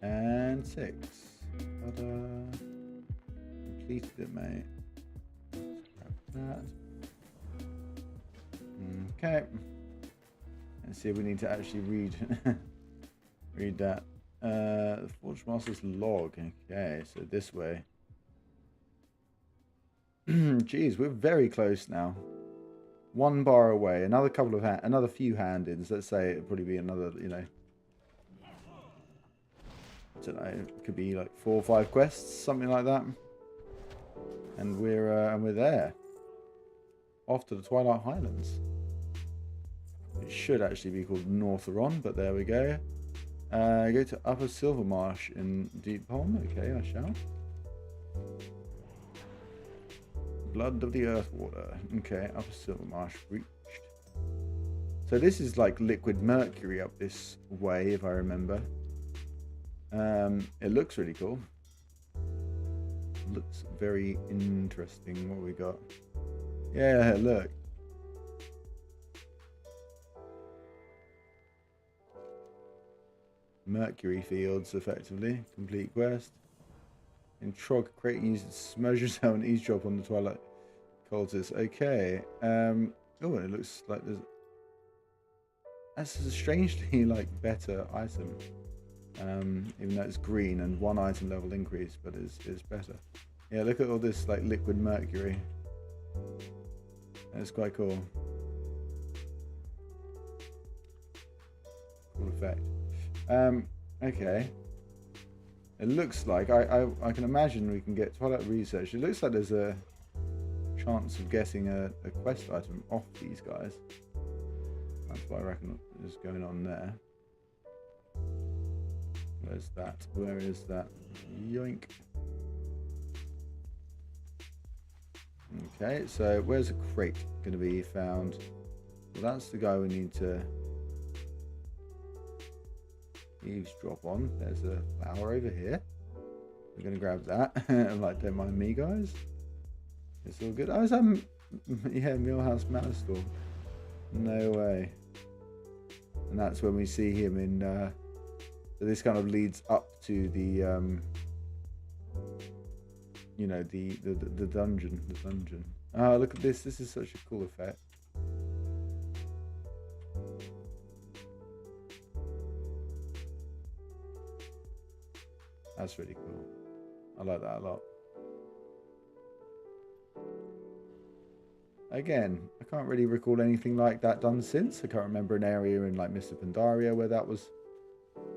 And 6. Ta-da. Completed it, mate. Let's grab that. Okay. Let's see if we need to actually read read that. The Forge Master's log. Okay, so this way. Geez, we're very close now. 1 bar away. Another couple of another few hand-ins. Let's say it'll probably be another, you know. I don't know. It could be like 4 or 5 quests, something like that. And we're there. Off to the Twilight Highlands. It should actually be called Northeron, but there we go. Go to Upper Silvermarsh in Deepholm. Okay, I shall. Blood of the Earthwater. Okay, Upper Silvermarsh reached. So this is like liquid mercury up this way, if I remember. It looks really cool. Looks very interesting. What we got? Yeah, look. Mercury fields, effectively. Complete quest. In Trog, create and use it to smudge yourself and eavesdrop on the Twilight cultists. Okay. Oh, it looks like there's... That's a strangely, like, better item. Even though it's green and 1 item level increase, but it's better. Yeah, look at all this, like, liquid mercury. That's quite cool. Cool effect. Okay. It looks like I can imagine we can get Twilight Research. It looks like there's a chance of getting a quest item off these guys. That's what I reckon is going on there. Where's that? Where is that? Yoink. Okay, so where's a crate going to be found? Well, that's the guy we need to eavesdrop on. There's a flower over here. We're going to grab that. Like, don't mind me, guys. It's all good. Oh, yeah, Millhouse Manor Store. No way. And that's when we see him in... so this kind of leads up to the... you know, the dungeon. The dungeon. Oh, look at this. This is such a cool effect. That's really cool. I like that a lot. Again, I can't really recall anything like that done since. I can't remember an area in like Mr. Pandaria where that was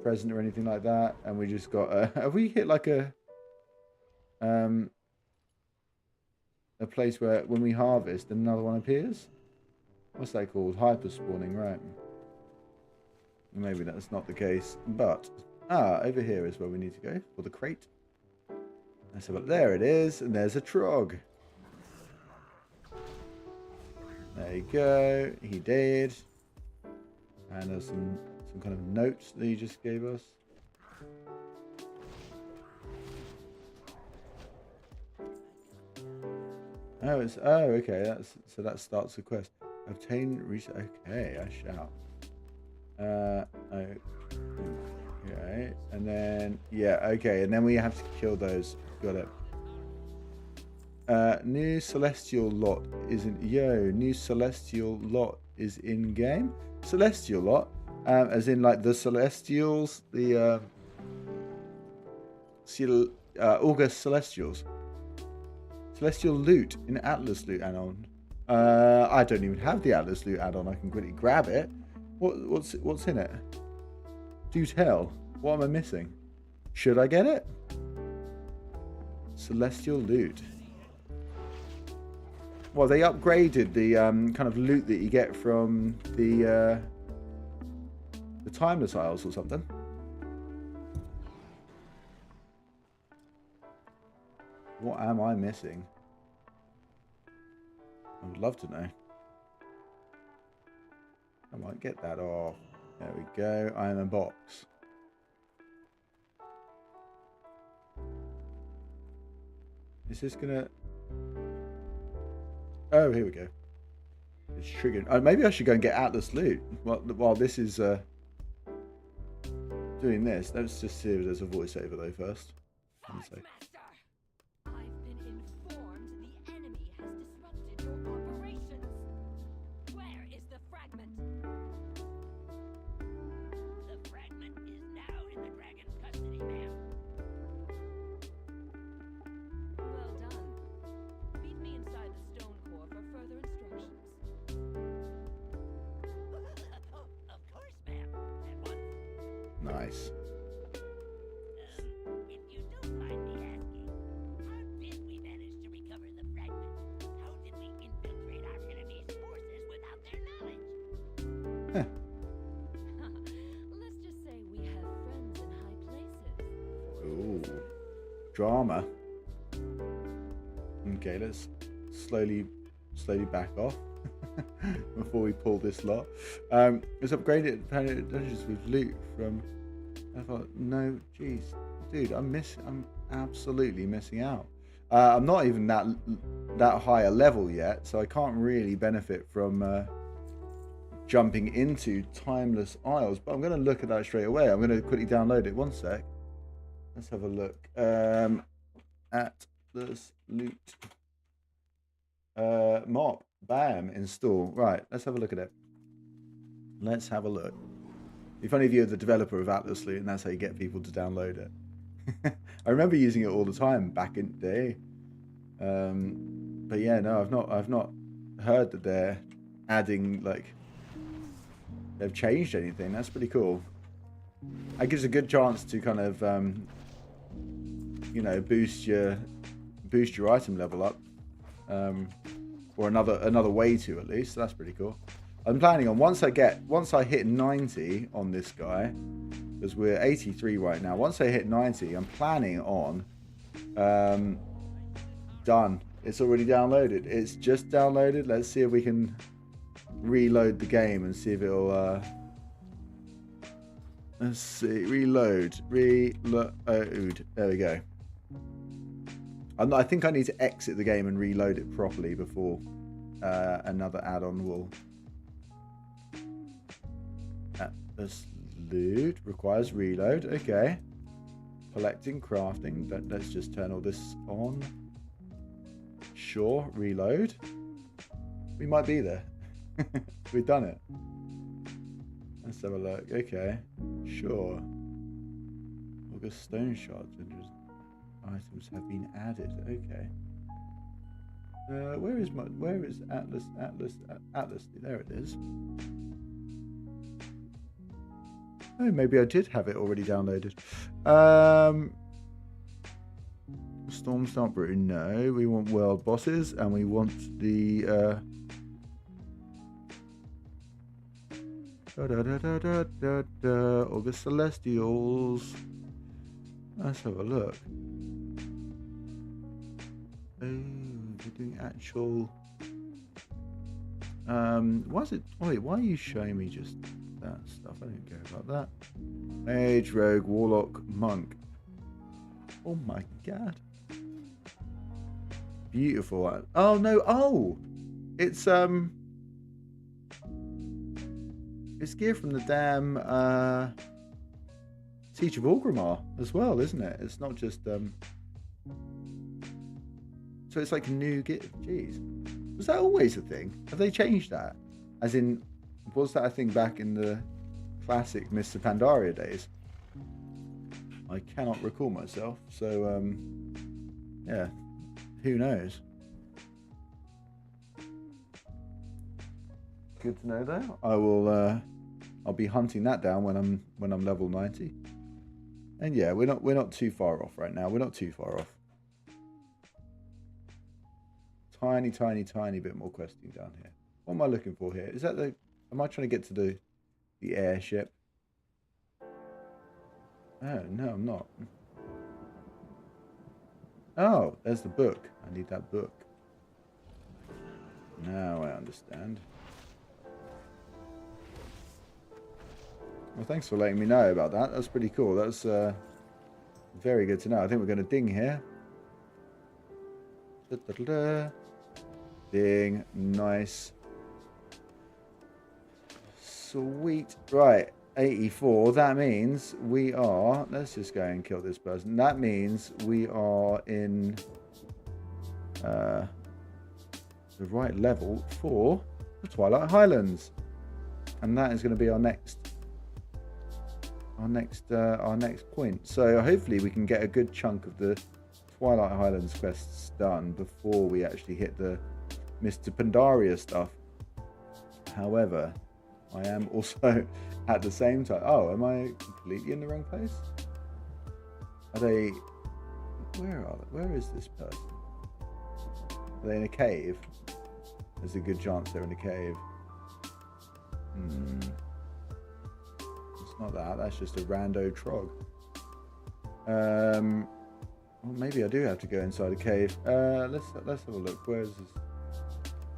present or anything like that. And we just got have we hit like a place where when we harvest another one appears? What's that called? Hyper spawning, right? Maybe that's not the case, but over here is where we need to go for the crate. So, but there it is, and there's a Trog. There you go. He did. And there's some kind of notes that he just gave us. Oh, it's okay. So that starts the quest. Obtain research. Okay, I shall. Okay, and then yeah, okay, and then we have to kill those. Got it. New celestial lot isn't. New celestial lot is in game. Celestial lot. As in like the Celestials, the August Celestials. Celestial loot in Atlas loot add-on. I don't even have the Atlas loot add-on. I can quickly grab it. What's in it? Do tell. What am I missing? Should I get it? Celestial loot. Well, they upgraded the kind of loot that you get from the Timeless Isles or something. What am I missing? I would love to know. I might get that off. There we go. I am a box. Is this gonna... Oh, here we go. It's triggered. Maybe I should go and get Atlas loot while this is doing this. Let's just see if there's a voiceover though first. Master, I've been informed the enemy has disrupted your operations. Where is the fragment? The fragment is now in the dragon's custody, ma'am. Well done. Meet me inside the stone core for further instructions. Of course, ma'am. At once. Nice. If you don't mind me asking, how did we manage to recover the fragment? How did we infiltrate our enemy's forces without their knowledge? Let's just say we have friends in high places. Ooh. Drama. Okay, let's slowly back off before we pull this lot. Let's upgrade it dungeons with loot from... I thought, no, jeez, dude, I'm absolutely missing out. I'm not even that high a level yet, so I can't really benefit from jumping into Timeless Isles. But I'm going to look at that straight away. I'm going to quickly download it. One sec. Let's have a look. Atlas loot. MoP. Bam. Install. Right. Let's have a look at it. Let's have a look. If only if you're the developer of Atlas loot, and that's how you get people to download it. I remember using it all the time back in the day. But yeah, no, I've not heard that they're adding, like, they've changed anything. That's pretty cool. That gives a good chance to kind of you know, boost your item level up, or another way to, at least. So that's pretty cool. I'm planning on once I hit 90 on this guy, because we're 83 right now. Once I hit 90, I'm planning on done. It's already downloaded. It's just downloaded. Let's see if we can reload the game and see if it'll let's see. Reload. There we go. I think I need to exit the game and reload it properly before another add-on will. This loot requires reload. Okay. Collecting, crafting. Let's just turn all this on. Sure. Reload. We might be there. We've done it. Let's have a look. Okay. Sure. August stone shards. Items have been added. Okay. Where is Atlas? There it is. Oh, maybe I did have it already downloaded. Stormstar Brew. No, we want world bosses, and we want the August Celestials. Let's have a look. Oh, we're doing actual. Why is it? Wait, why are you showing me just that stuff? I don't care about that. Mage, rogue, warlock, monk. Oh my god. Beautiful. Oh no. Oh, it's gear from the damn Siege of Orgrimmar as well, isn't it? It's not just so it's like a new gear. Jeez, was that always a thing? Have they changed that? As in, was that a thing back in the classic Mr. Pandaria days. I cannot recall myself, so yeah, who knows? Good to know though. I'll be hunting that down when I'm level 90. And yeah, we're not too far off right now. We're not too far off. Tiny bit more questing down here. What am I looking for here? Is that am I trying to get to the airship? Oh, no, I'm not. Oh, there's the book. I need that book. Now I understand. Well, thanks for letting me know about that. That's pretty cool. That's very good to know. I think we're going to ding here. Da-da-da-da. Ding. Nice. Sweet. Right. 84. That means we are... Let's just go and kill this person. That means we are in the right level for the Twilight Highlands. And that is going to be our next point. So hopefully we can get a good chunk of the Twilight Highlands quests done before we actually hit the Mr. Pandaria stuff. However, I am also at the same time... Oh, am I completely in the wrong place? Are they... Where are they? Where is this person? Are they in a cave? There's a good chance they're in a cave. It's not that. That's just a rando trog. Well, maybe I do have to go inside a cave. Let's have a look. Where is this?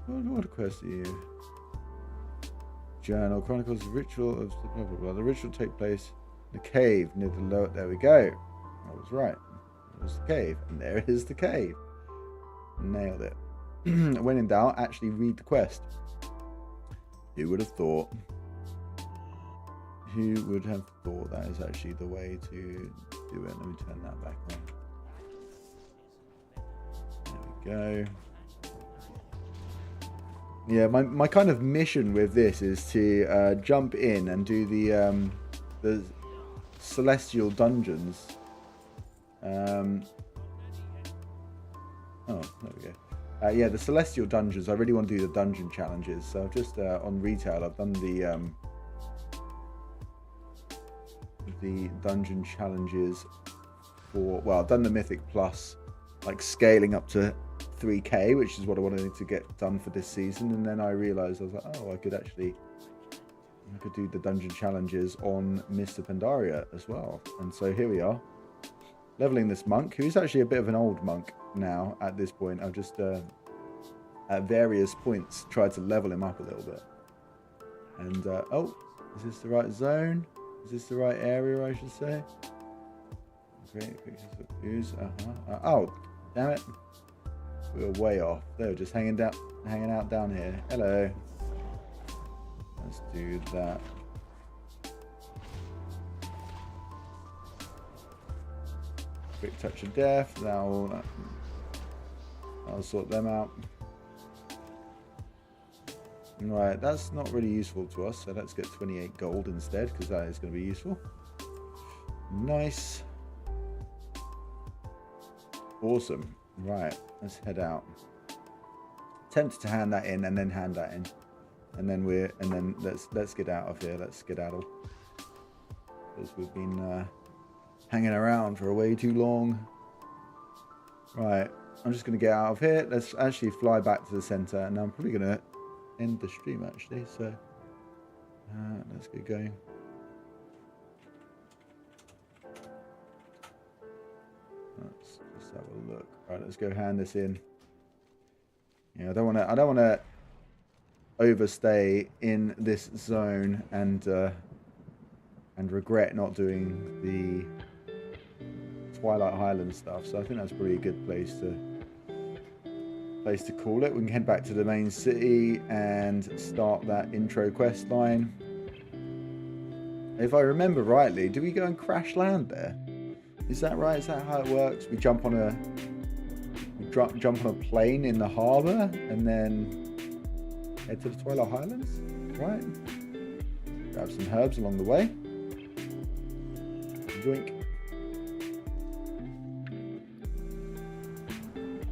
What quest are you? Journal chronicles the ritual of blah blah blah. The ritual take place in the cave near the lower. There we go. I was right. It was the cave, and there is the cave. Nailed it. When in doubt, actually read the quest. Who would have thought? Who would have thought that is actually the way to do it? Let me turn that back on. There we go. Yeah, my kind of mission with this is to jump in and do the celestial dungeons. Oh, there we go. Yeah, the celestial dungeons. I really want to do the dungeon challenges. So I've just on retail, I've done the dungeon challenges for. Well, I've done the Mythic Plus, like scaling up to 3K, which is what I wanted to get done for this season. And then I realized I was like, oh, I could do the dungeon challenges on Mr. Pandaria as well. And so here we are, leveling this monk, who's actually a bit of an old monk now at this point. I've just at various points tried to level him up a little bit. And oh, is this the right zone? Is this the right area, I should say? Great pictures of views. Oh, damn it. We were way off. They were just hanging out down here. Hello. Let's do that. Quick touch of death. I'll sort them out. Right, that's not really useful to us, so let's get 28 gold instead, because that is going to be useful. Nice. Awesome. Right, let's head out. Tempted to hand that in and then hand that in. And then let's get out of here. Let's skedaddle. Because we've been hanging around for way too long. Right, I'm just going to get out of here. Let's actually fly back to the center, and I'm probably going to end the stream actually. So let's get going. Let's just have a look. Right, let's go hand this in. Yeah, I don't want to overstay in this zone and regret not doing the Twilight Highlands stuff. So I think that's probably a good place to call it. We can head back to the main city and start that intro quest line. If I remember rightly, do we go and crash land there? Is that right? Is that how it works? We jump on a plane in the harbour and then head to the Twilight Highlands, right? Grab some herbs along the way. Drink.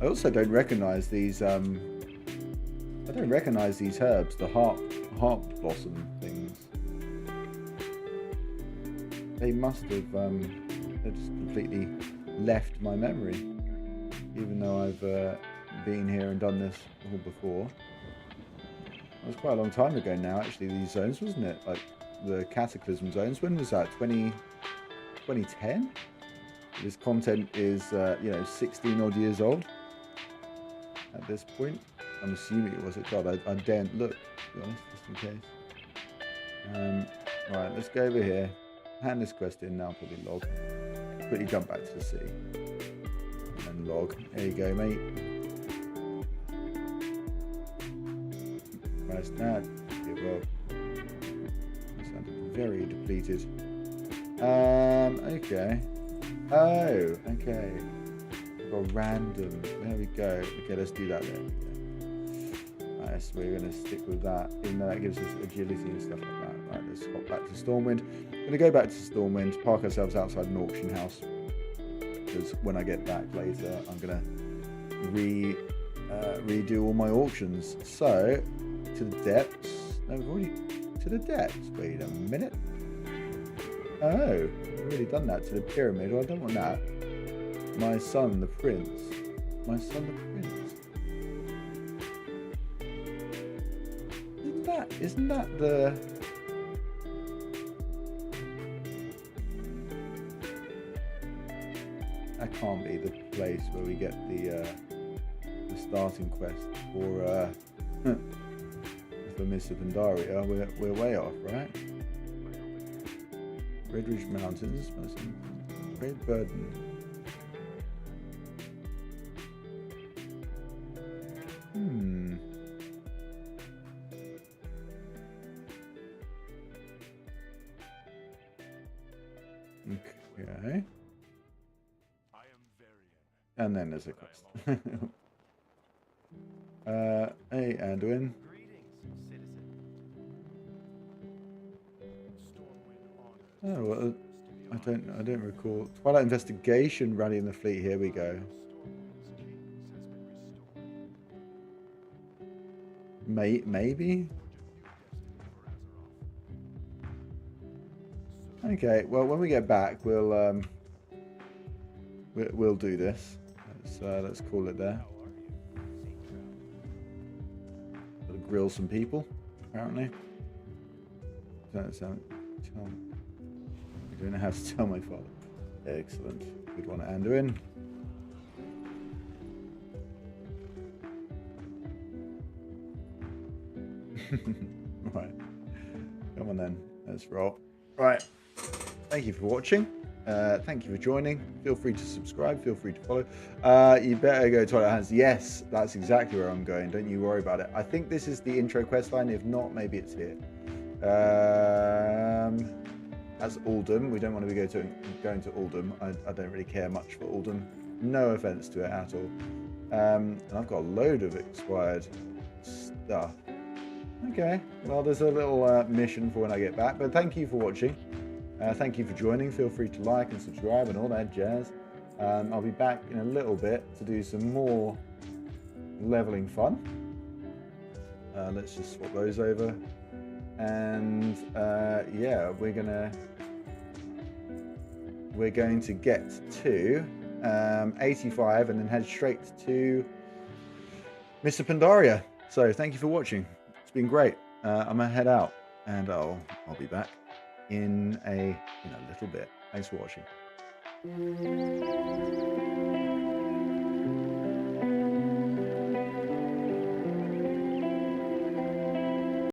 I also don't recognise these. I don't recognise these herbs. The heart blossom things. They must have. They just completely left my memory. Even though I've been here and done this all before. It was quite a long time ago now. Actually, these zones, wasn't it? Like the Cataclysm zones. When was that? 2010. This content is 16 odd years old at this point. I'm assuming it was. God, I daren't look, to be honest, just in case. Right, let's go over here. Hand this quest in now. Probably log. Quickly jump back to the city and log. There you go, mate. Nice. Now, well, I sounded very depleted. Okay. Oh, okay. We've got random. There we go. Okay, let's do that then. Nice. We're going to stick with that, even though that gives us agility and stuff like that. Right, let's hop back to Stormwind. We're going to go back to Stormwind, park ourselves outside an auction house. Because when I get back later, I'm going to redo all my auctions. So, to the depths. No, we've already... To the depths. Wait a minute. Oh, I've already done that to the pyramid. Well, I don't want that. My son, the prince. My son, the prince. Isn't that the... That can't be the place where we get the starting quest for Mr. Pandaria. We're way off, right? Red Ridge Mountains, Great Burden. Okay. And then there's a quest. Hey, Anduin. Oh, well, I don't recall. Twilight Investigation rallying the fleet. Here we go. Maybe. Okay. Well, when we get back, we'll do this. Let's call it there. Gotta grill some people, apparently. I don't know how to tell my father. Excellent. Good one, Anduin. Right. Come on then. Let's roll. Right. Thank you for watching. Thank you for joining. Feel free to subscribe. Feel free to follow. You better go Twilight Hands. Yes, that's exactly where I'm going. Don't you worry about it. I think this is the intro quest line. If not, maybe it's here. That's Uldum. We don't want to be going to Uldum. I don't really care much for Uldum. No offense to it at all. And I've got a load of expired stuff. Okay. Well, there's a little mission for when I get back. But thank you for watching. Thank you for joining. Feel free to like and subscribe and all that jazz. I'll be back in a little bit to do some more leveling fun. Let's just swap those over. And yeah, we're going to get to 85 and then head straight to Mr. Pandaria. So thank you for watching. It's been great. I'm gonna head out and I'll be back in a little bit. Thanks for watching.